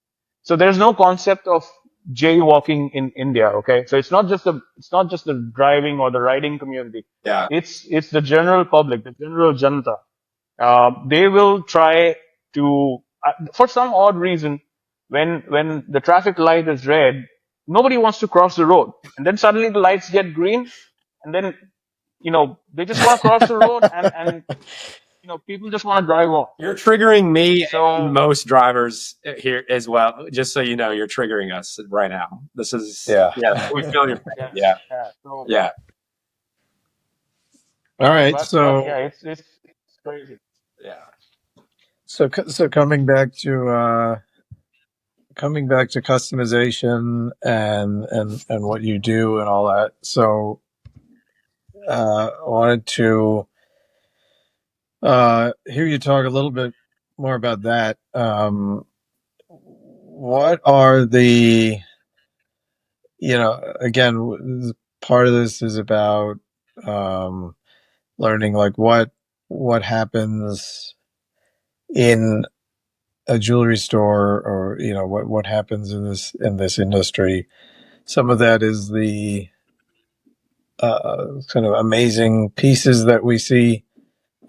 So there's no concept of jaywalking in India. Okay, so it's not just the driving or the riding community. Yeah. It's the general public, the general janata. They will try to, for some odd reason, when the traffic light is red, nobody wants to cross the road, and then suddenly the lights get green, and then they just want to cross the road, and people just want to drive off. You're triggering me and So most drivers here as well. Just so you know, you're triggering us right now. This is, Yeah. yeah, we feel your pain. yeah, Yeah. yeah. So Yeah. All right. but yeah, it's crazy. Yeah. So coming back to customization and what you do and all that. So I wanted to hear you talk a little bit more about that. What are the, again, part of this is about um, learning like what happens in a jewelry store, or what happens in this industry. Some of that is the kind of amazing pieces that we see,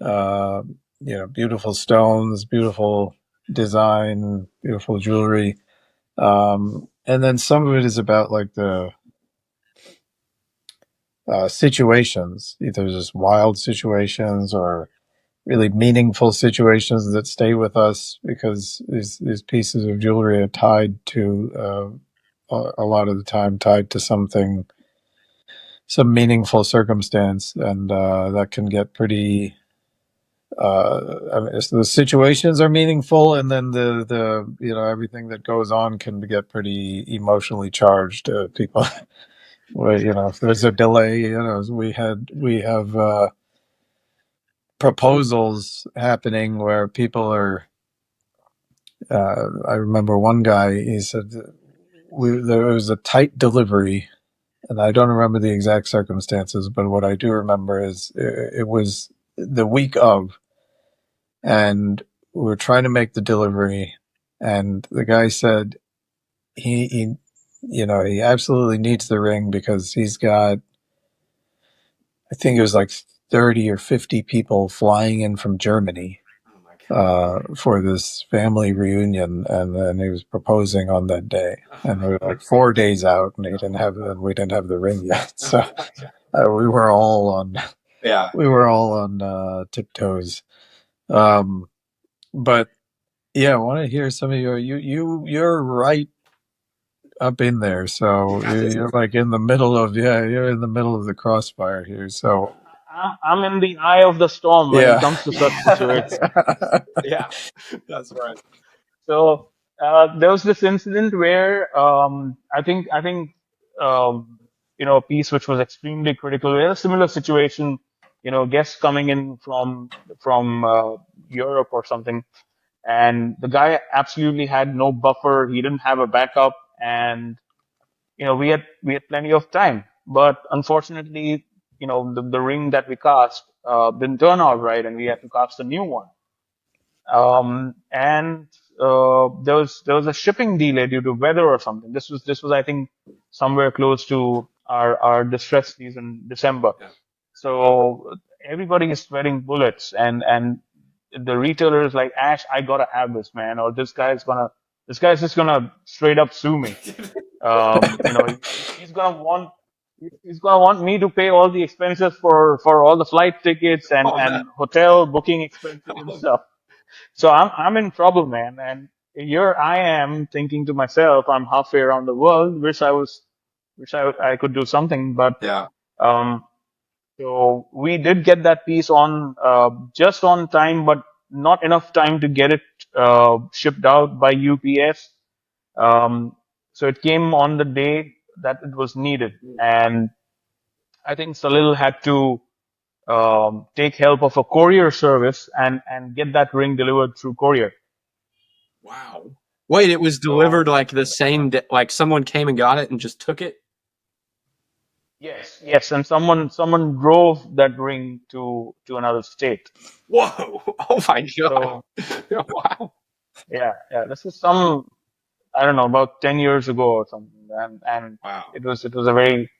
uh, beautiful stones, beautiful design, beautiful jewelry. And then some of it is about like the situations, either just wild situations or really meaningful situations that stay with us because these pieces of jewelry are tied to a lot of the time tied to something, some meaningful circumstance, and that can get pretty. I mean, the situations are meaningful, and then the everything that goes on can get pretty emotionally charged. People, well, if there's a delay, we have proposals happening where people are. I remember one guy. He said there was a tight delivery, and I don't remember the exact circumstances, but what I do remember is it was the week of, and we were trying to make the delivery, and the guy said he absolutely needs the ring because he's got, I think it was like 30 or 50 people flying in from Germany Oh my God. for this family reunion, and then he was proposing on that day, Oh and my we were like 4 days out, and we didn't have the ring yet, so God. we were all on Yeah. tiptoes. Um, but yeah, I want to hear some of you're right up in there, so you're like in the middle of you're in the middle of the crossfire here. So I'm in the eye of the storm when it yeah. comes to such Yeah. situations. Yeah. That's right. So there was this incident where I think a piece which was extremely critical. We had a similar situation, guests coming in from Europe or something, and the guy absolutely had no buffer. He didn't have a backup, and we had plenty of time. But unfortunately, the ring that we cast didn't turn out right, and we had to cast a new one. And there was a shipping delay due to weather or something. This was I think somewhere close to our distress season, December. Yeah. So everybody is sweating bullets, and the retailer is like, Ash, I gotta have this, man, or this guy's just gonna straight up sue me. He's gonna want he's gonna want me to pay all the expenses for all the flight tickets and Oh no. and hotel booking expenses and Oh, stuff. So I'm in trouble, man. And here I am thinking to myself, I'm halfway around the world. Wish I could do something. But yeah. um, so we did get that piece on just on time, but not enough time to get it shipped out by UPS. Um, so it came on the day that it was needed, and I think Salil had to take help of a courier service and get that ring delivered through courier. Wow. Wait, it was So delivered like the same day, like someone came and got it and just took it? yes, yes, and someone drove that ring to another state. Whoa. Oh my god. So Wow. yeah, this is some, I don't know, about 10 years ago or something, and Wow. it was a very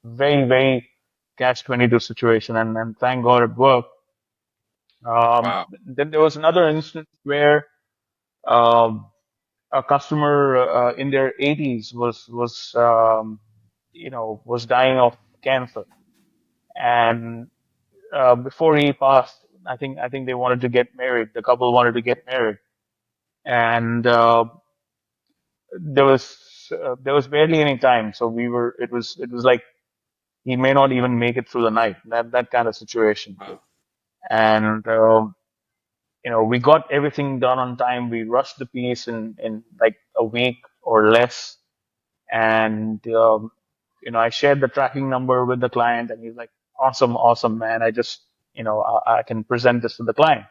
very very catch-22 situation, and thank God it worked. Wow. Then there was another instance where um, a customer in their 80s was dying of cancer, and before he passed, I think they wanted to get married. The couple wanted to get married, and there was barely any time. So it was like he may not even make it through the night. That kind of situation. Wow. And we got everything done on time. We rushed the piece in like a week or less, and I shared the tracking number with the client, and he's like, "Awesome, awesome, man! I can present this to the client."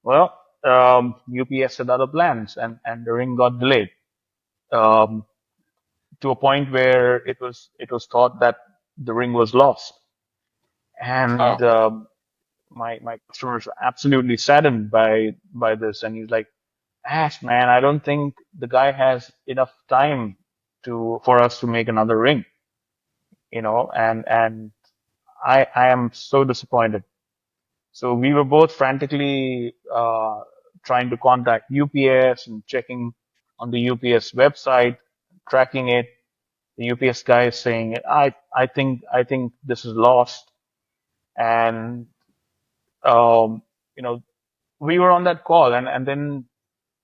Well, UPS had other plans, and the ring got delayed um, to a point where it was thought that the ring was lost, Oh. and my customer is absolutely saddened by this, and he's like, Ash, man, I don't think the guy has enough time for us to make another ring, and I am so disappointed. So we were both frantically trying to contact UPS and checking on the UPS website, tracking it. The UPS guy is saying, I think this is lost. And, um, you know, we were on that call, and then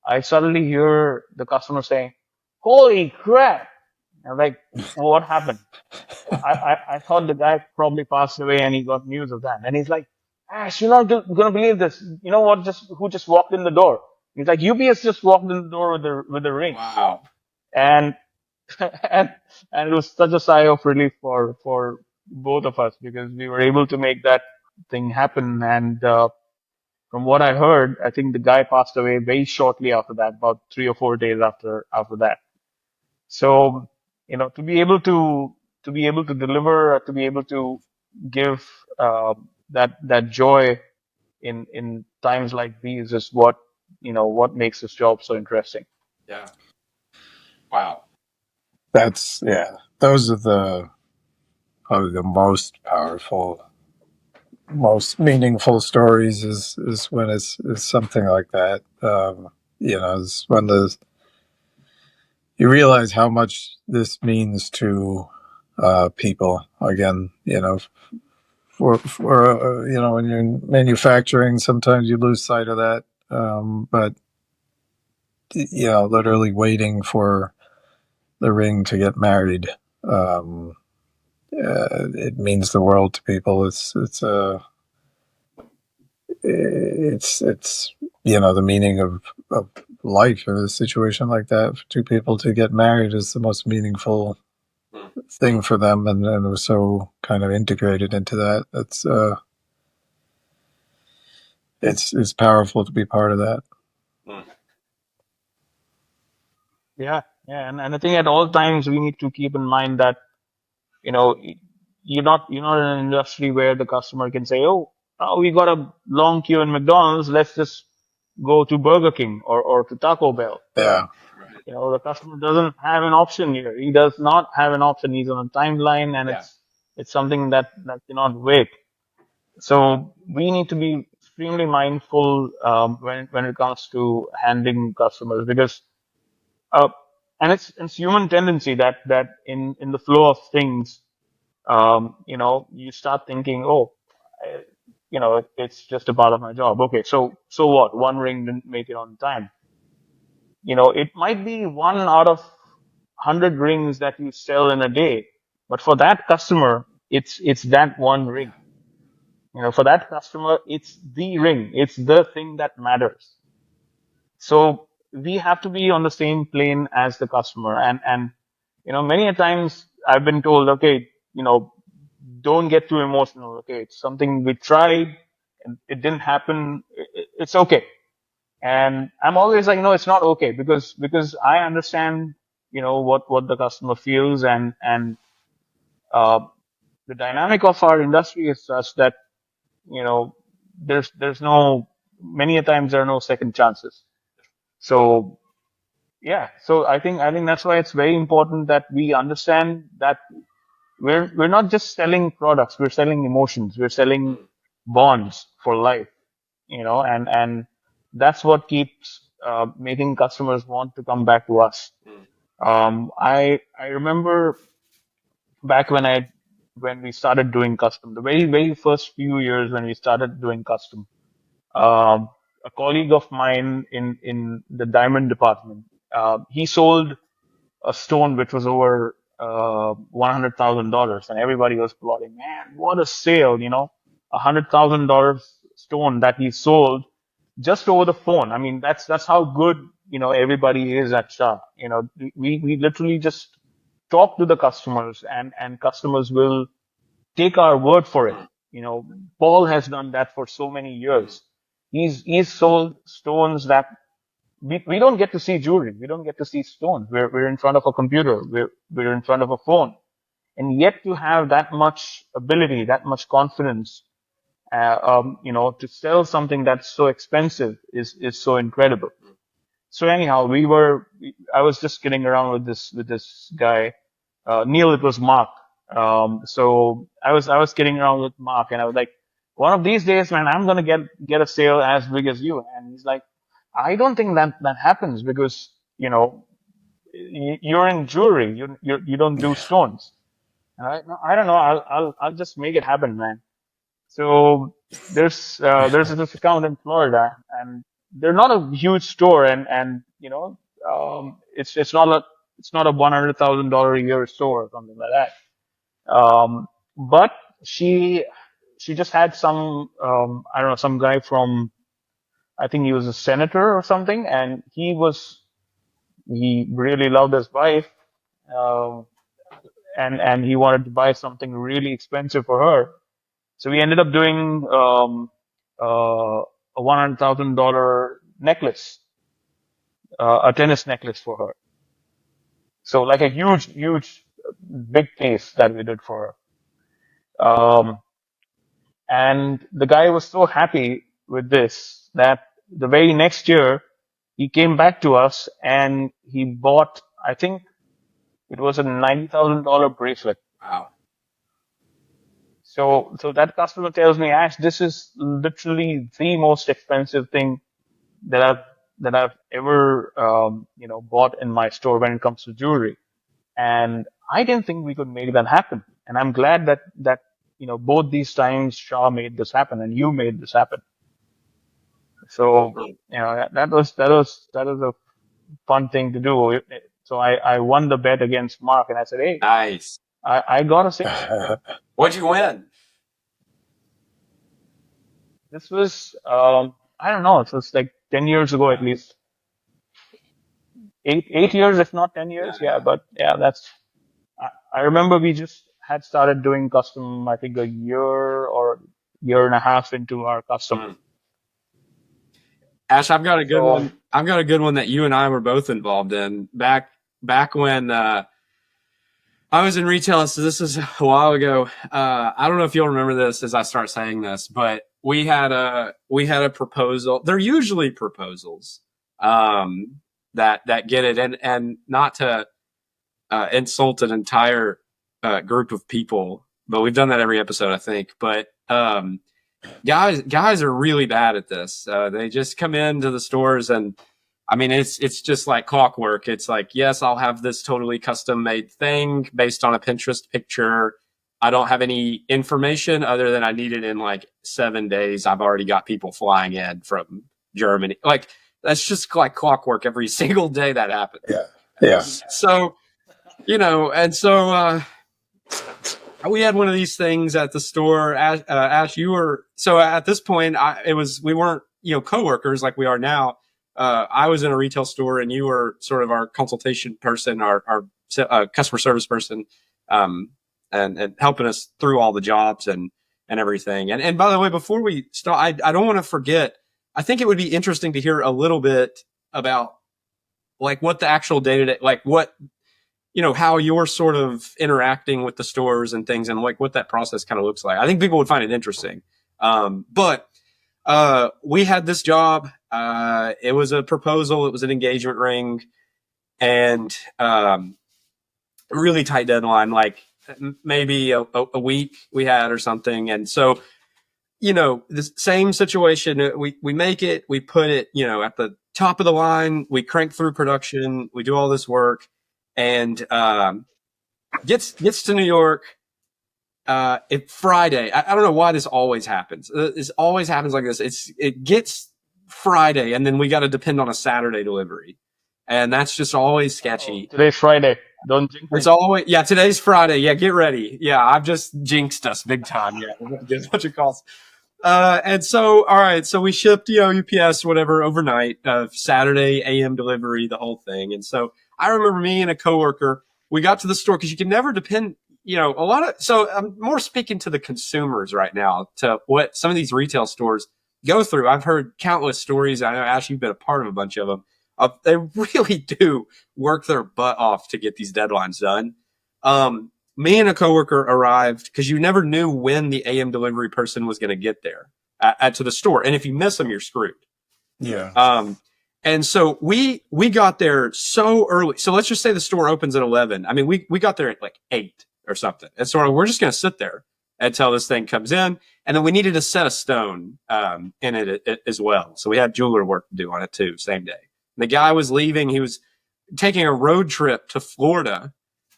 I suddenly hear the customer saying, "Holy crap!" I'm like, "What happened?" I thought the guy probably passed away and he got news of that. And he's like, "Ash, you're not gonna believe this. You know what? Who just walked in the door?" He's like, "UPS just walked in the door with the ring." Wow. And and it was such a sigh of relief for both of us, because we were able to make that thing happen. And from what I heard, I think the guy passed away very shortly after that, about 3 or 4 days after that. So, to be able to deliver, to be able to give that joy in times like these is what makes this job so interesting. Yeah. Wow. That's yeah. Those are probably the most powerful, most meaningful stories. Is when it's something like that. Is when you realize how much this means to people. Again, for when you're in manufacturing, sometimes you lose sight of that. But literally waiting for the ring to get married. It means the world to people. It's the meaning of life in a situation like that. For two people to get married is the most meaningful thing for them, and we're so kind of integrated into that. It's powerful to be part of that. Yeah, yeah, and I think at all times we need to keep in mind that you know you're not in an industry where the customer can say, oh, we got a long queue in McDonald's, let's just go to Burger King or to Taco Bell. Yeah, The customer doesn't have an option here. He does not have an option. He's on a timeline, and Yeah. it's something that cannot wait. So we need to be extremely mindful when it comes to handling customers, because uh, and it's human tendency that in the flow of things, you start thinking, I- it's just a part of my job. Okay, so what? One ring didn't make it on time. It might be one out of 100 rings that you sell in a day, but for that customer, it's that one ring. For that customer, it's the ring. It's the thing that matters. So we have to be on the same plane as the customer. And many a times I've been told, okay, don't get too emotional. Okay, it's something we tried and it didn't happen. It's okay. And I'm always like, no, it's not okay, because I understand, what the customer feels, and uh, the dynamic of our industry is such that, you know, there's no many a times there are no second chances. So yeah, so I think that's why it's very important that we understand that we're not just selling products, we're selling emotions, we're selling bonds for life, and that's what keeps making customers want to come back to us. I remember back when we started doing custom, the very very first few years when we started doing custom, um, a colleague of mine in the diamond department, he sold a stone which was over $100,000, and everybody was applauding. Man, what a sale! $100,000 stone that he sold just over the phone. I mean, that's how good everybody is at Shah. We literally just talk to the customers, and customers will take our word for it. Paul has done that for so many years. He's sold stones that we don't get to see jewelry. We don't get to see stones. We're in front of a computer. We're in front of a phone. And yet to have that much ability, that much confidence, to sell something that's so expensive is so incredible. So anyhow, I was just kidding around with this guy, Neil. It was Mark. So I was kidding around with Mark, and I was like, one of these days, man, I'm gonna get a sale as big as you. And he's like, I don't think that happens because you're in jewelry. You don't do stones. And I don't know. I'll just make it happen, man. So there's this account in Florida, and they're not a huge store, and it's not a $100,000 a year store or something like that. But she just had some I don't know, some guy from, I think he was a senator or something, and he really loved his wife, um, and he wanted to buy something really expensive for her. So we ended up doing a $100,000 necklace, a tennis necklace for her. So like a huge, big piece that we did for her. And the guy was so happy with this that the very next year he came back to us and he bought, I think it was a $90,000 bracelet. Wow. So that customer tells me, Ash, this is literally the most expensive thing that I've ever bought in my store when it comes to jewelry. And I didn't think we could make that happen. And I'm glad that both these times Shaw made this happen and you made this happen. So that was a fun thing to do. So I won the bet against Mark, and I said, hey, Nice. I got a sale. What'd you win? This was I don't know. It was like 10 years ago at least. 8 years, if not 10 years. Yeah, but yeah, I remember we just had started doing custom, I think a year or year and a half into our custom. Mm. Ash, I've got a good So- one. I've got a good one that you and I were both involved in back when I was in retail. So this is a while ago. I don't know if you'll remember this as I start saying this, but we had a proposal. They're usually proposals that get it, and not to insult an entire group of people, but we've done that every episode, I think. But guys are really bad at this. They just come into the stores, and I mean, it's just like clockwork. It's like, yes, I'll have this totally custom made thing based on a Pinterest picture. I don't have any information other than I need it in like 7 days. I've already got people flying in from Germany. Like, that's just like clockwork every single day that happens. Yeah. So, and so we had one of these things at the store. Ash, you were, so at this point, we weren't, coworkers like we are now. I was in a retail store and you were sort of our consultation person, our customer service person, and helping us through all the jobs and everything. And by the way, before we start, I don't want to forget, I think it would be interesting to hear a little bit about like what the actual day-to-day, like what, how you're sort of interacting with the stores and things, and like what that process kind of looks like. I think people would find it interesting. But we had this job. It was a proposal. It was an engagement ring, and a really tight deadline, like maybe a week we had or something. And so, the same situation, we make it, we put it, at the top of the line, we crank through production, we do all this work, and gets to New York. It's Friday. I don't know why this always happens. This always happens like this. It gets Friday, and then we got to depend on a Saturday delivery, and that's just always sketchy. Today's Friday. Don't jinx It's it. always, today's Friday. Yeah, get ready. Yeah, I've just jinxed us big time. Yeah, we're gonna get a bunch of calls. And so, all right, so we shipped, UPS, whatever, overnight, Saturday AM delivery, the whole thing. And so I remember me and a coworker, we got to the store because you can never depend, so I'm more speaking to the consumers right now, to what some of these retail stores go through. I've heard countless stories. I know, Ash, you've been a part of a bunch of them. They really do work their butt off to get these deadlines done. Me and a coworker arrived because you never knew when the AM delivery person was going to get there to the store. And if you miss them, you're screwed. Yeah. And so we got there so early. So let's just say the store opens at 11. I mean, we got there at like 8 or something. And so we're just going to sit there until this thing comes in. And then we needed a set of stone in it as well. So we had jeweler work to do on it too, same day. The guy was leaving. He was taking a road trip to Florida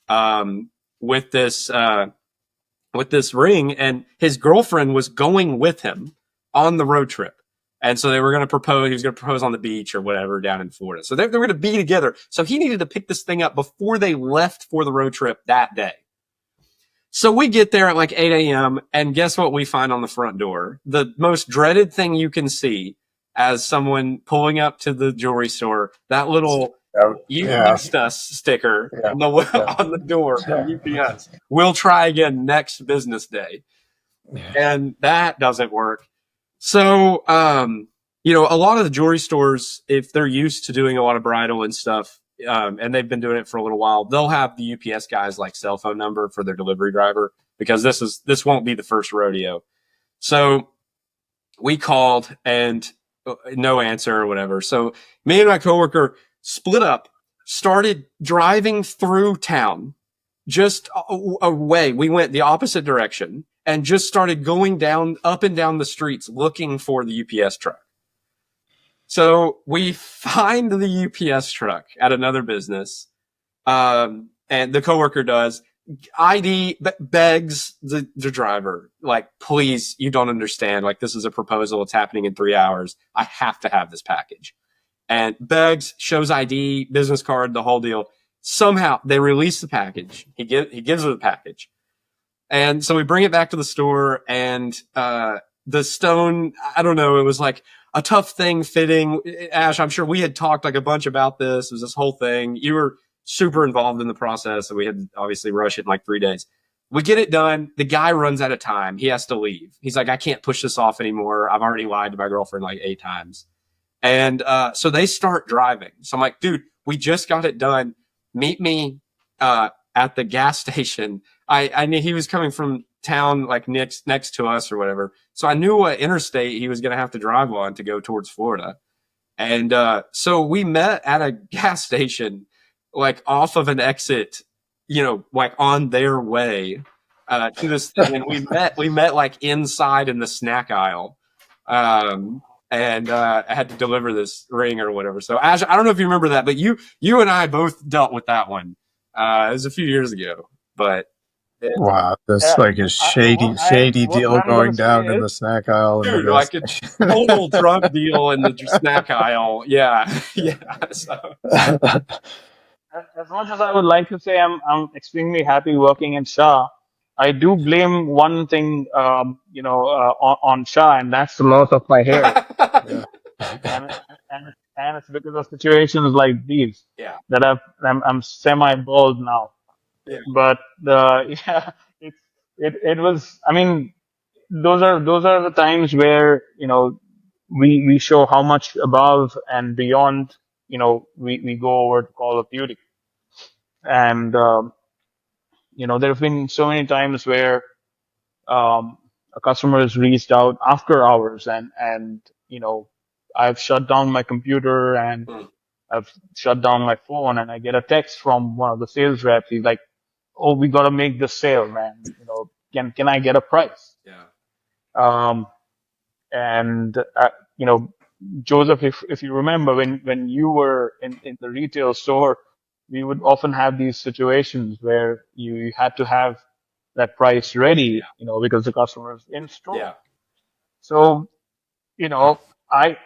um, with this ring, and his girlfriend was going with him on the road trip. And so they were going to propose. He was going to propose on the beach or whatever down in Florida. So they were going to be together. So he needed to pick this thing up before they left for the road trip that day. So we get there at like 8 a.m. and guess what we find on the front door? The most dreaded thing you can see as someone pulling up to the jewelry store, that little "You missed us" sticker on the door from UPS. We'll try again next business day. And that doesn't work. So, a lot of the jewelry stores, if they're used to doing a lot of bridal and stuff, and they've been doing it for a little while, they'll have the UPS guys like cell phone number for their delivery driver, because this won't be the first rodeo. So we called and no answer or whatever. So me and my coworker split up, started driving through town, just away. We went the opposite direction and just started going up and down the streets looking for the UPS truck. So we find the UPS truck at another business, and the coworker does. ID begs the driver, like, please, you don't understand. Like, this is a proposal. It's happening in 3 hours. I have to have this package. And begs, shows ID, business card, the whole deal. Somehow they release the package. He gives her the package. And so we bring it back to the store, and the stone, I don't know, it was like a tough thing fitting. Ash, I'm sure we had talked like a bunch about this. It was this whole thing. You were super involved in the process, so we had to obviously rush it in like 3 days. We get it done. The guy runs out of time. He has to leave. He's like, I can't push this off anymore. I've already lied to my girlfriend like 8 times. And so they start driving. So I'm like, dude, we just got it done. Meet me at the gas station. I knew he was coming from town like next to us or whatever. So I knew what interstate he was going to have to drive on to go towards Florida. And so we met at a gas station, like off of an exit, like on their way to this thing. And we met like inside in the snack aisle. And I had to deliver this ring or whatever. So Ash, I don't know if you remember that, but you and I both dealt with that one. It was a few years ago, but wow, that's like a shady deal going down in the snack aisle. Dude, like a total drug deal in the snack aisle. Yeah, yeah. So. As much as I would like to say I'm extremely happy working in Shah, I do blame one thing, on Shah, and that's the loss of my hair. and it's because of situations like these that I'm semi bald now. Yeah. But it was. I mean, those are the times where we show how much above and beyond we go over to Call of Duty, and there have been so many times where a customer has reached out after hours, and I've shut down my computer and I've shut down my phone, and I get a text from one of the sales reps. He's like, "Oh, we got to make this sale, man. Can I get a price?" Yeah. And Joseph, if you remember, when you were in the retail store, we would often have these situations where you had to have that price ready, because the customer is in store. Yeah. So, I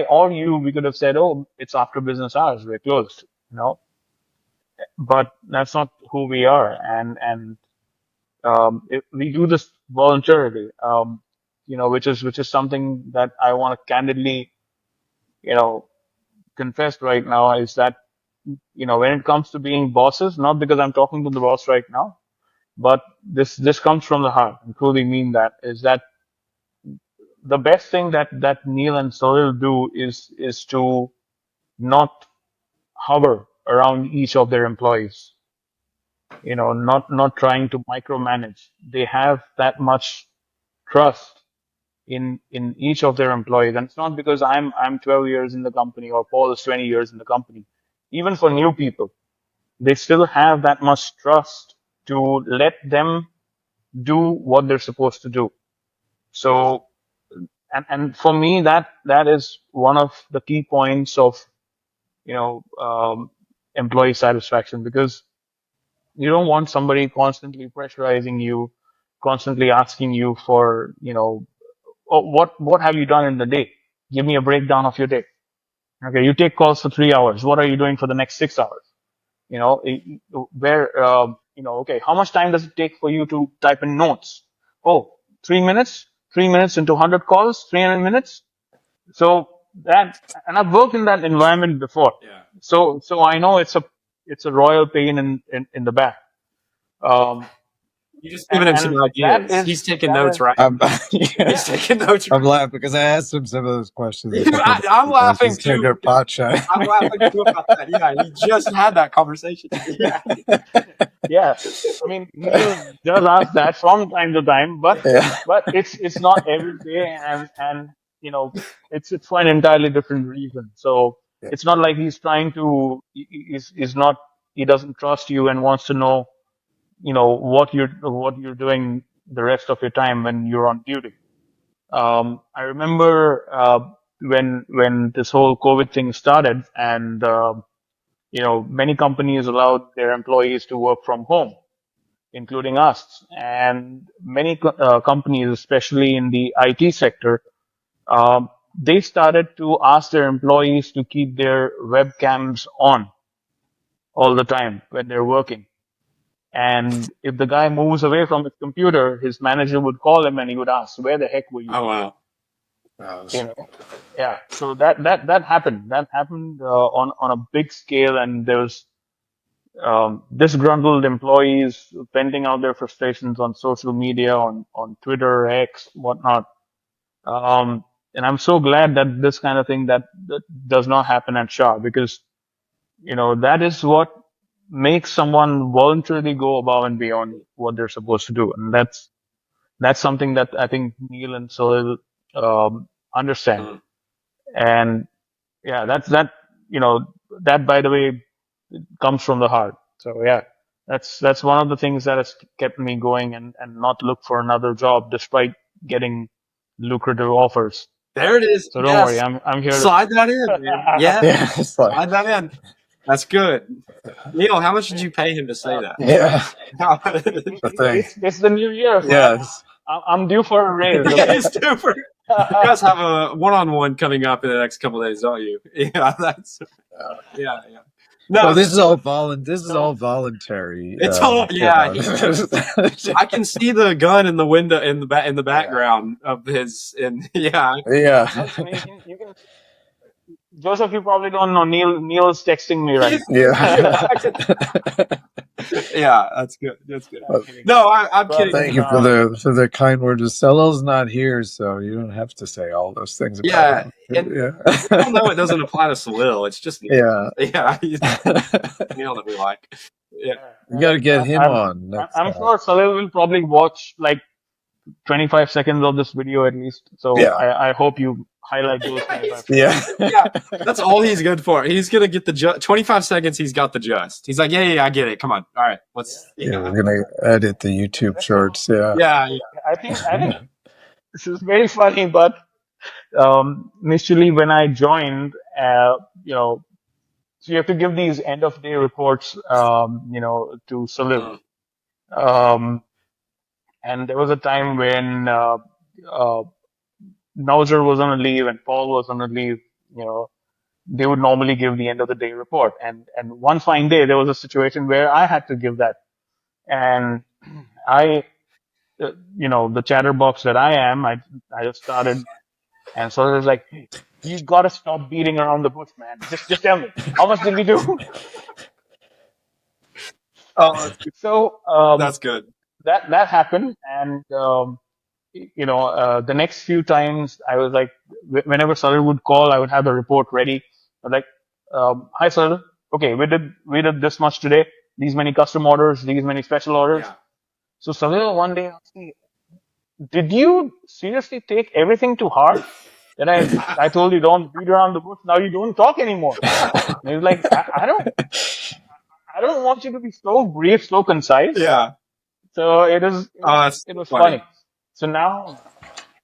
or you, we could have said, "Oh, it's after business hours, we're closed," but that's not who we are, and we do this voluntarily, which is something that I want to candidly, confess right now, is that when it comes to being bosses, not because I'm talking to the boss right now, but this comes from the heart. I truly mean that, is that the best thing that Neil and Sohail do is to not hover around each of their employees. Not trying to micromanage. They have that much trust in each of their employees, and it's not because I'm 12 years in the company or Paul is 20 years in the company. Even for new people, they still have that much trust to let them do what they're supposed to do. So, and for me, that is one of the key points of, employee satisfaction, because you don't want somebody constantly pressurizing you, constantly asking you for, oh, what have you done in the day? Give me a breakdown of your day. Okay, you take calls for 3 hours. What are you doing for the next 6 hours? Okay, how much time does it take for you to type in notes? Oh, 3 minutes, 3 minutes into 100 calls, 300 minutes. So that, and I've worked in that environment before. Yeah. So I know it's a royal pain in the back. Um, You just and, giving him some and that ideas. is, He's taking that notes, is, right? Yeah. He's taking notes. I'm laughing because I asked him some of those questions. A couple of I'm times. laughing He's taking too. a pot shot. I'm laughing too about that. Yeah, he just had that conversation. Yeah. yeah. I mean, Neil does ask that from time to time, but Yeah. it's not every day, and it's for an entirely different reason. So Yeah. it's not like he's trying to is not he doesn't trust you and wants to know what you're doing the rest of your time when you're on duty. I remember when this whole COVID thing started, and many companies allowed their employees to work from home, including us. And many companies, especially in the IT sector, they started to ask their employees to keep their webcams on all the time when they're working. And if the guy moves away from his computer, his manager would call him and he would ask, "Where the heck were you?" Oh wow. You know, yeah. So that happened. That happened on a big scale, and there was disgruntled employees venting out their frustrations on social media, on Twitter, X, whatnot. And I'm so glad that this kind of thing that does not happen at Shaw, because that is what makes someone voluntarily go above and beyond what they're supposed to do, and that's something that I think Neil and Sohail understand. Mm. And yeah, that, by the way, comes from the heart. So yeah, that's one of the things that has kept me going, and not look for another job despite getting lucrative offers. There it is. So don't worry, Yes. I'm here to. Slide that in, man. Yeah. Yeah. It's like, Slide that in. That's good. Neil, how much did you pay him to say that? yeah. It- The thing. it's the new year, man. Yes. I'm due for a raise. Yeah, Okay. it's super. You guys have a one-on-one coming up in the next couple of days, don't you? Yeah, that's yeah. No, Well, this is all voluntary. It's all yeah. you know. I can see the gun in the window in the background of his, and yeah. Yeah. You can. Joseph, you probably don't know. Neil's texting me right now. Yeah. Yeah, that's good. That's good. Well, No, I'm But, kidding. Thank you for the kind words. Salil's not here, so you don't have to say all those things about Yeah, him. and Yeah. I know it doesn't apply to Salil. It's just Yeah. yeah, he's Neil that we like. Yeah. You got to get him I'm, on next I'm time. sure Salil will probably watch like 25 seconds of this video at least. So Yeah. I hope you highlight those 25 seconds. Yeah. Yeah, that's all he's good for. He's gonna get the 25 seconds. He's got the just. He's like, yeah, I get it. Come on, all right, let's. Yeah, we're gonna edit the YouTube shorts. Yeah. Yeah. I think this is very funny, but initially when I joined, so you have to give these end of day reports, to Salil. And there was a time when Nauzer was on a leave and Paul was on a leave. They would normally give the end of the day report. And one fine day, there was a situation where I had to give that. And I, the chatterbox that I am, I just started. And so it was like, hey, you got to stop beating around the bush, man. Just tell me, how much did we do? Oh, So that's good. that happened. And, the next few times I was like, whenever Salil would call, I would have the report ready. I was like, hi, Salil. Okay, we did this much today. These many custom orders, these many special orders. Yeah. So Salil one day asked me, did you seriously take everything to heart? Then I told you don't beat around the bush. Now you don't talk anymore. And he was like, I don't want you to be so brief, so concise. Yeah. So Oh, that's it was funny. funny. So now,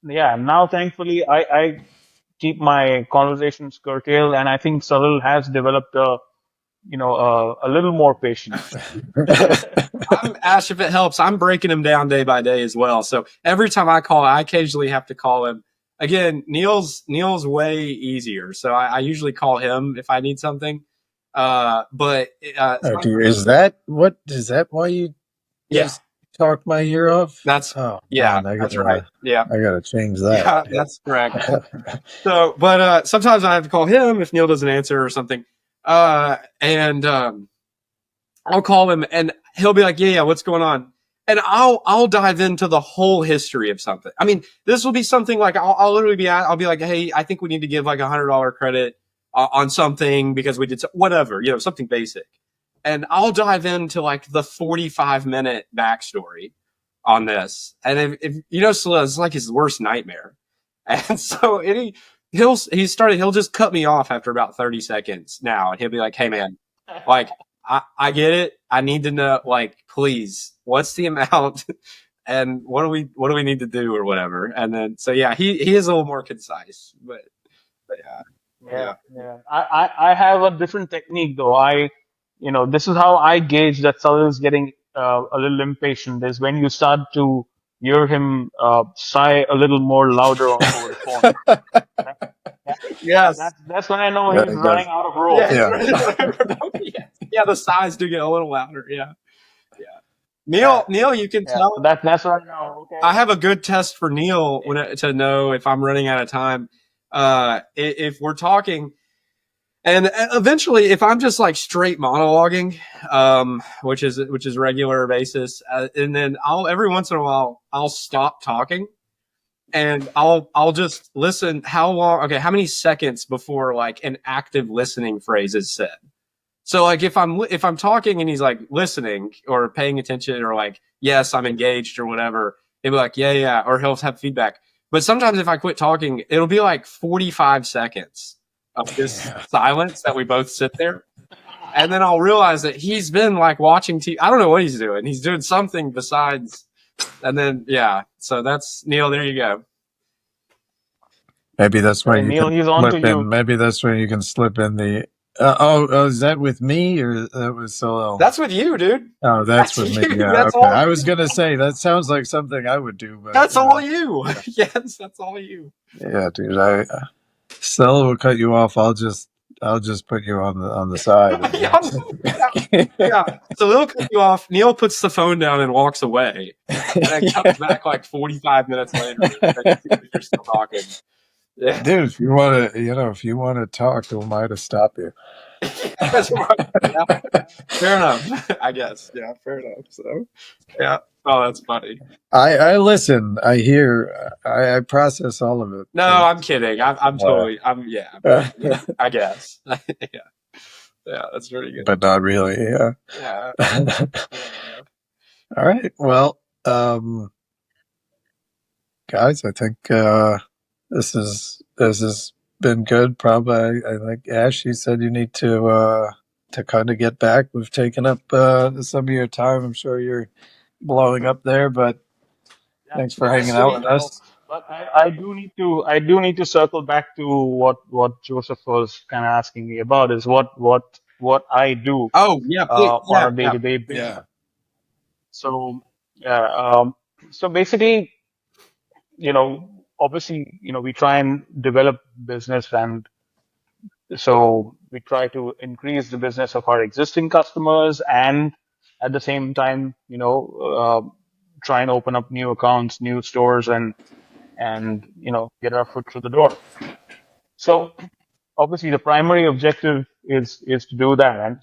yeah, now thankfully I keep my conversations curtailed, and I think Salil has developed a little more patience. I'm Ash. If it helps, I'm breaking him down day by day as well. So every time I call, I occasionally have to call him. Again, Neil's way easier, so I usually call him if I need something. But Oh, dear. Is that why you yeah, just talked my ear off? that's Oh yeah, man, that's right. Yeah, I gotta change that. yeah, that's correct. So, but sometimes I have to call him if Neil doesn't answer or something. And I'll call him and he'll be like, yeah, what's going on? And I'll dive into the whole history of something. I mean, this will be something like I'll literally I'll be like, hey, I think we need to give like $100 credit on something because we did whatever, something basic. And I'll dive into like the 45-minute backstory on this. And if Salil, it's like his worst nightmare. And so he'll just cut me off after about 30 seconds now. And he'll be like, hey man, like, I get it. I need to know, like, please, what's the amount and what do we need to do or whatever. And then, so yeah, he is a little more concise, but yeah, Yeah, yeah. yeah. I have a different technique though. This is how I gauge that Salil is getting a little impatient. Is when you start to hear him sigh a little more louder over the phone. That, that, Yes. that's when I know Yeah, he's it running does. out of Yeah. rope. Yeah. Yeah. The sighs do get a little louder. Yeah. Yeah. Yeah, Neil, you can yeah. So tell. that's when I know. Okay. I have a good test for Neil to know if I'm running out of time. If we're talking, and eventually, if I'm just like straight monologuing, which is regular basis, and then every once in a while I'll stop talking and I'll just listen. How long? Okay, how many seconds before like an active listening phrase is said? So like if I'm talking and he's like listening or paying attention or like yes I'm engaged or whatever, he'll be like yeah yeah, or he'll have feedback. But sometimes if I quit talking, it'll be like 45 seconds of this silence that we both sit there, and then I'll realize that he's been like watching TV. I don't know what he's doing. He's doing something besides, and then yeah. So that's Neil. There you go. Maybe that's why Hey, you Neil, can he's on to slip in. you. Maybe that's where you can slip in the. Is that with me or that was Solo? That's with you, dude. Oh, that's with me. You. Yeah, That's okay. all. I was gonna say that sounds like something I would do, but That's all you. Yes, that's all you. yeah, dude. Stella will cut you off. I'll just put you on the side. Yeah, yeah. So he'll cut you off. Neil puts the phone down and walks away, and then comes back like 45 minutes later if you're still talking. Yeah, Dude, if you want to talk, who am I to stop you? that's right. Yeah, fair enough. I guess. Yeah, fair enough. So, yeah. Oh, that's funny. I listen. I hear. I process all of it. No, I'm kidding. I'm totally. Uh, I guess. Yeah, yeah. That's pretty good. but not really. Yeah. Yeah. All right. Well, guys, I think this has been good. Probably, I think Ash, you said you need to kind of get back. We've taken up some of your time. I'm sure you're blowing up there, but Yeah, thanks for yeah, hanging out actually, with us. but I do need to circle back to what Joseph was kind of asking me about is what I do Oh yeah, please. on Yeah, a yeah, day-to-day basis. yeah. So yeah, so basically, obviously, we try and develop business, and so we try to increase the business of our existing customers, and at the same time, try and open up new accounts, new stores, and get our foot through the door. So obviously, the primary objective is to do that, and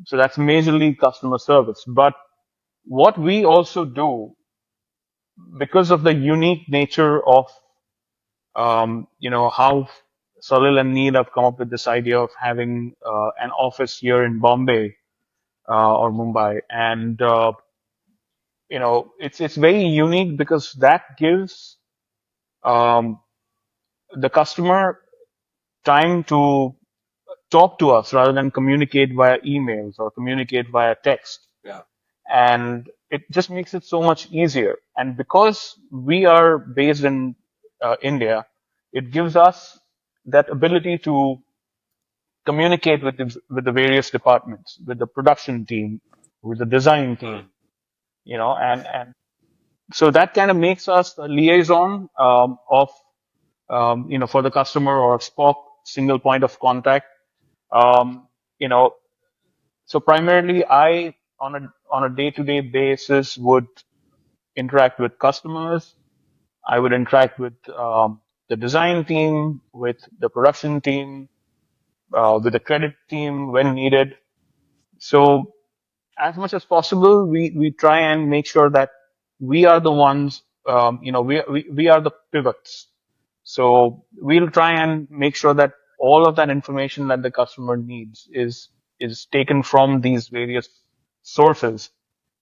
so that's majorly customer service. But what we also do, because of the unique nature of how Salil and Neil have come up with this idea of having an office here in Bombay or Mumbai, and it's very unique because that gives um, the customer time to talk to us rather than communicate via emails or communicate via text. Yeah. And it just makes it so much easier. And because we are based in India, it gives us that ability to communicate with the various departments, with the production team, with the design team, and so that kind of makes us a liaison of for the customer, or SPOC, single point of contact. Um, you know, so primarily I on a day-to-day basis would interact with customers. I would interact with the design team, with the production team, with the credit team when needed. So as much as possible, we try and make sure that we are the ones, we are the pivots. So we'll try and make sure that all of that information that the customer needs is taken from these various sources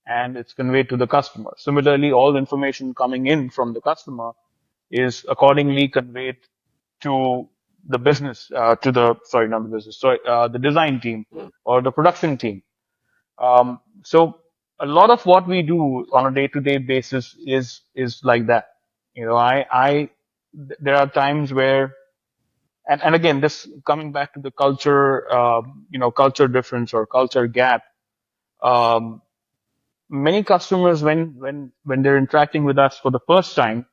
and it's conveyed to the customer. Similarly, all information coming in from the customer is accordingly conveyed to the business, to the, sorry, not the business, sorry, the design team or the production team. So a lot of what we do on a day-to-day basis is like that. There are times where, and again, this coming back to the culture, culture difference or culture gap. Um, Many customers, when they're interacting with us for the first time,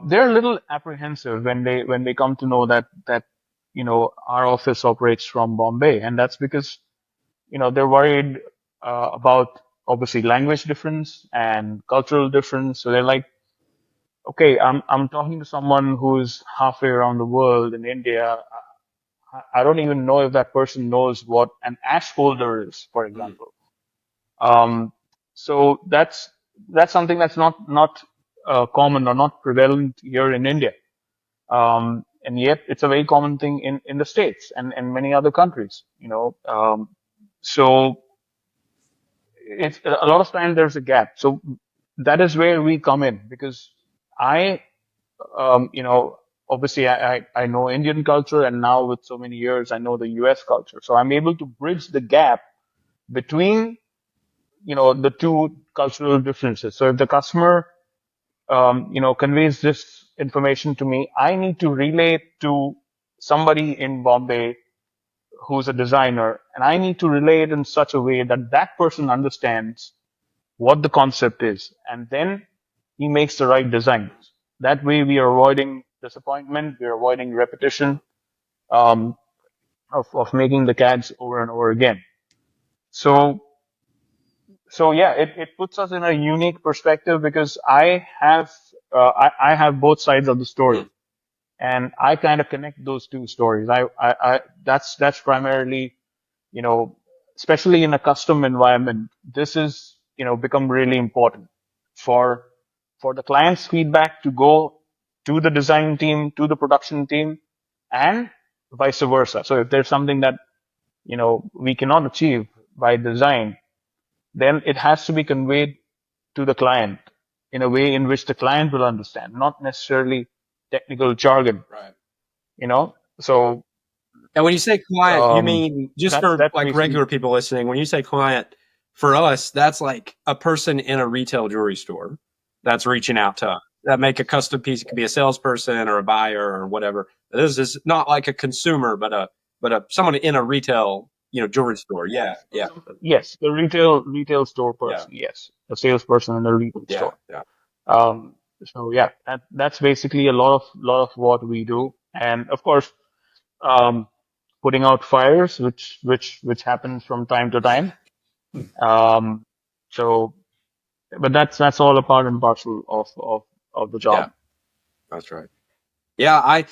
they're a little apprehensive when they come to know that our office operates from Bombay, and that's because they're worried about obviously language difference and cultural difference. So they're like, okay, I'm talking to someone who's halfway around the world in India. I don't even know if that person knows what an ash folder is, for example. Um, so that's something that's not common or not prevalent here in India. And yet it's a very common thing in the States and many other countries, so it's a lot of time there's a gap. So that is where we come in, because I, obviously I know Indian culture, and now with so many years, I know the US culture. So I'm able to bridge the gap between, the two cultural differences. So if the customer, conveys this information to me, I need to relay it to somebody in Bombay who's a designer, and I need to relay it in such a way that that person understands what the concept is, and then he makes the right designs. That way, we are avoiding disappointment, we are avoiding repetition um, of making the CADs over and over again. So, so yeah, it puts us in a unique perspective, because I have both sides of the story, and I kind of connect those two stories. That's primarily, you know, especially in a custom environment, this is, become really important for the client's feedback to go to the design team, to the production team, and vice versa. So if there's something that, we cannot achieve by design, then it has to be conveyed to the client in a way in which the client will understand, not necessarily technical jargon, Right. So And when you say client, you mean just for that's like basically regular people listening, when you say client, for us, that's like a person in a retail jewelry store that's reaching out to us. That make a custom piece. It could be a salesperson or a buyer or whatever. This is not like a consumer, but a someone in a retail, jewelry store. Yeah, yeah, Yes, the retail store person. yeah, Yes, a salesperson in a retail yeah, store. yeah. So yeah, that's basically a lot of what we do, and of course, um, putting out fires, which happens from time to time. Um, so, but that's all a part and parcel of the Yeah, job. that's right. Yeah, I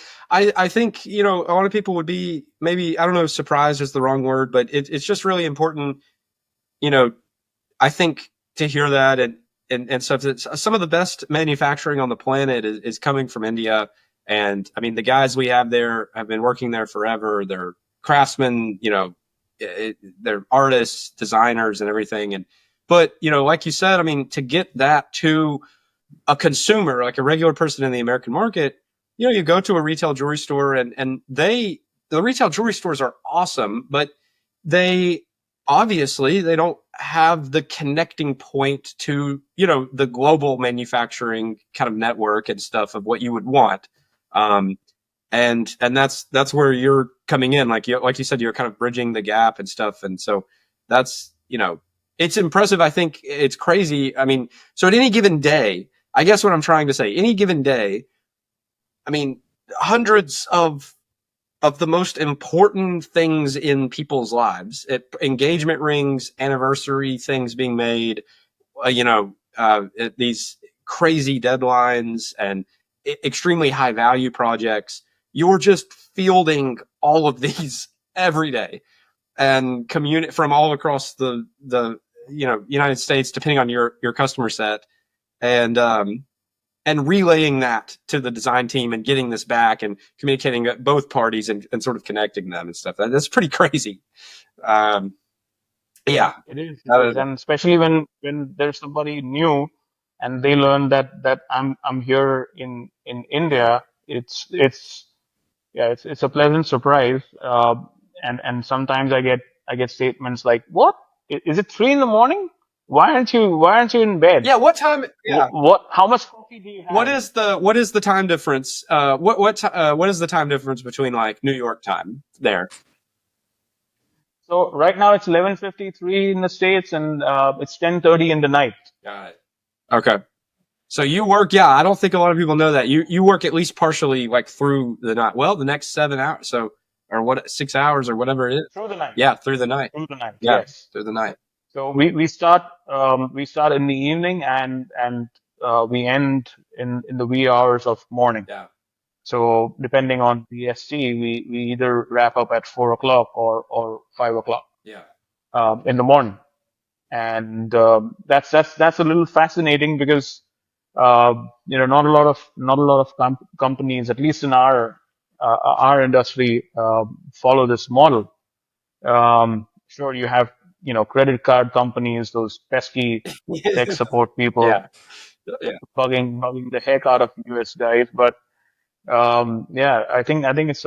think, a lot of people would be maybe, I don't know, surprised is the wrong word, but it's just really important, you know, I think to hear that and stuff. Some of the best manufacturing on the planet is coming from India. And I mean, the guys we have there have been working there forever. They're craftsmen, they're artists, designers and everything. But, like you said, I mean, to get that to a consumer, like a regular person in the American market, you go to a retail jewelry store and the retail jewelry stores are awesome, but they obviously they don't have the connecting point to, the global manufacturing kind of network and stuff of what you would want. And that's where you're coming in. Like you said, you're kind of bridging the gap and stuff. And so that's, it's impressive. I think it's crazy. I mean, so at any given day, I guess what I'm trying to say, any given day, I mean, hundreds of the most important things in people's lives, engagement rings, anniversary things being made, these crazy deadlines and extremely high value projects. You're just fielding all of these every day and communicate from all across the United States, depending on your customer set, and relaying that to the design team and getting this back and communicating both parties and sort of connecting them and stuff. That's pretty crazy. Yeah, it is. And especially when there's somebody new and they learn that I'm here in India, it's a pleasant surprise. And sometimes I get statements like, "What? Is it 3 in the morning? Why aren't you in bed? Yeah. What time? Yeah. How much coffee do you have?" What is the time difference? What is the time difference between like New York time there? So right now it's 11:53 in the States, and it's 10:30 in the night. Got it. Okay. So you work, yeah, I don't think a lot of people know that. You work at least partially like through the night. Well, the next 7 hours, or 6 hours or whatever it is. Through the night. Yeah, through the night. Through the night. Yeah, Yes. through the night. So we start in the evening, and we end in the wee hours of morning. Yeah. So depending on the ST, we either wrap up at 4 o'clock or 5 o'clock Yeah. in the morning. And that's a little fascinating because not a lot of companies, at least in our industry, follow this model. Sure, you have credit card companies, those pesky tech support people, Yeah. Yeah. bugging the heck out of US guys. But I think it's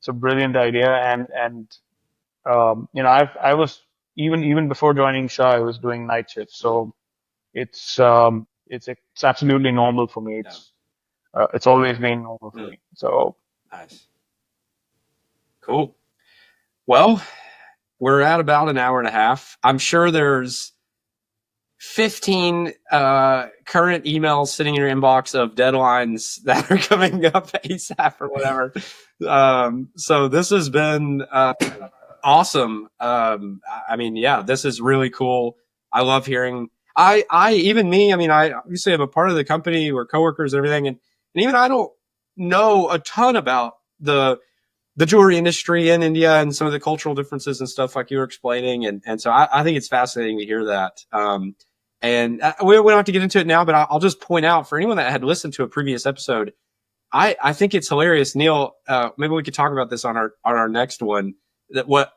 a brilliant idea, and I was even before joining Shaw, I was doing night shifts, so it's absolutely normal for me. It's always been normal for me. So Nice. Cool. Well, we're at about an hour and a half. I'm sure there's 15 current emails sitting in your inbox of deadlines that are coming up ASAP or whatever. So this has been awesome. I mean, yeah, this is really cool. I love hearing. I obviously am a part of the company. We're coworkers and everything, and even I don't know a ton about the jewelry industry in India and some of the cultural differences and stuff like you were explaining. And so I think it's fascinating to hear that. And we don't have to get into it now, but I'll just point out for anyone that had listened to a previous episode, I think it's hilarious. Neil, maybe we could talk about this on our next one,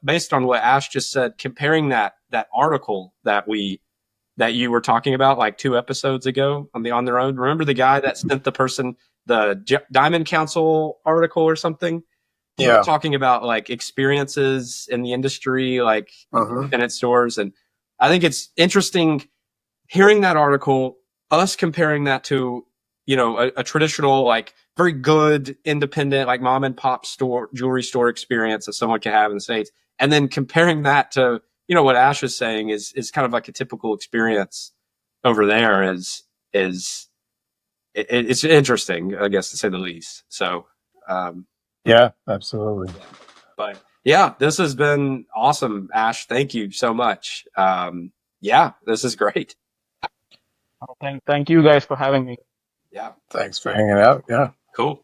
based on what Ash just said, comparing that article that you were talking about like 2 episodes ago on their own. Remember the guy that sent the person the Diamond Council article or something? Yeah. Talking about like experiences in the industry, like internet stores. And I think it's interesting hearing that article, us comparing that to, a traditional, like very good independent, like mom and pop store, jewelry store experience that someone can have in the States. And then comparing that to, what Ash is saying is kind of like a typical experience over there it's interesting, I guess, to say the least. So, Yeah, absolutely. but yeah, this has been awesome, Ash. Thank you so much. Yeah, this is great. thank you guys for having me. Yeah. Thanks for hanging out. Yeah. Cool.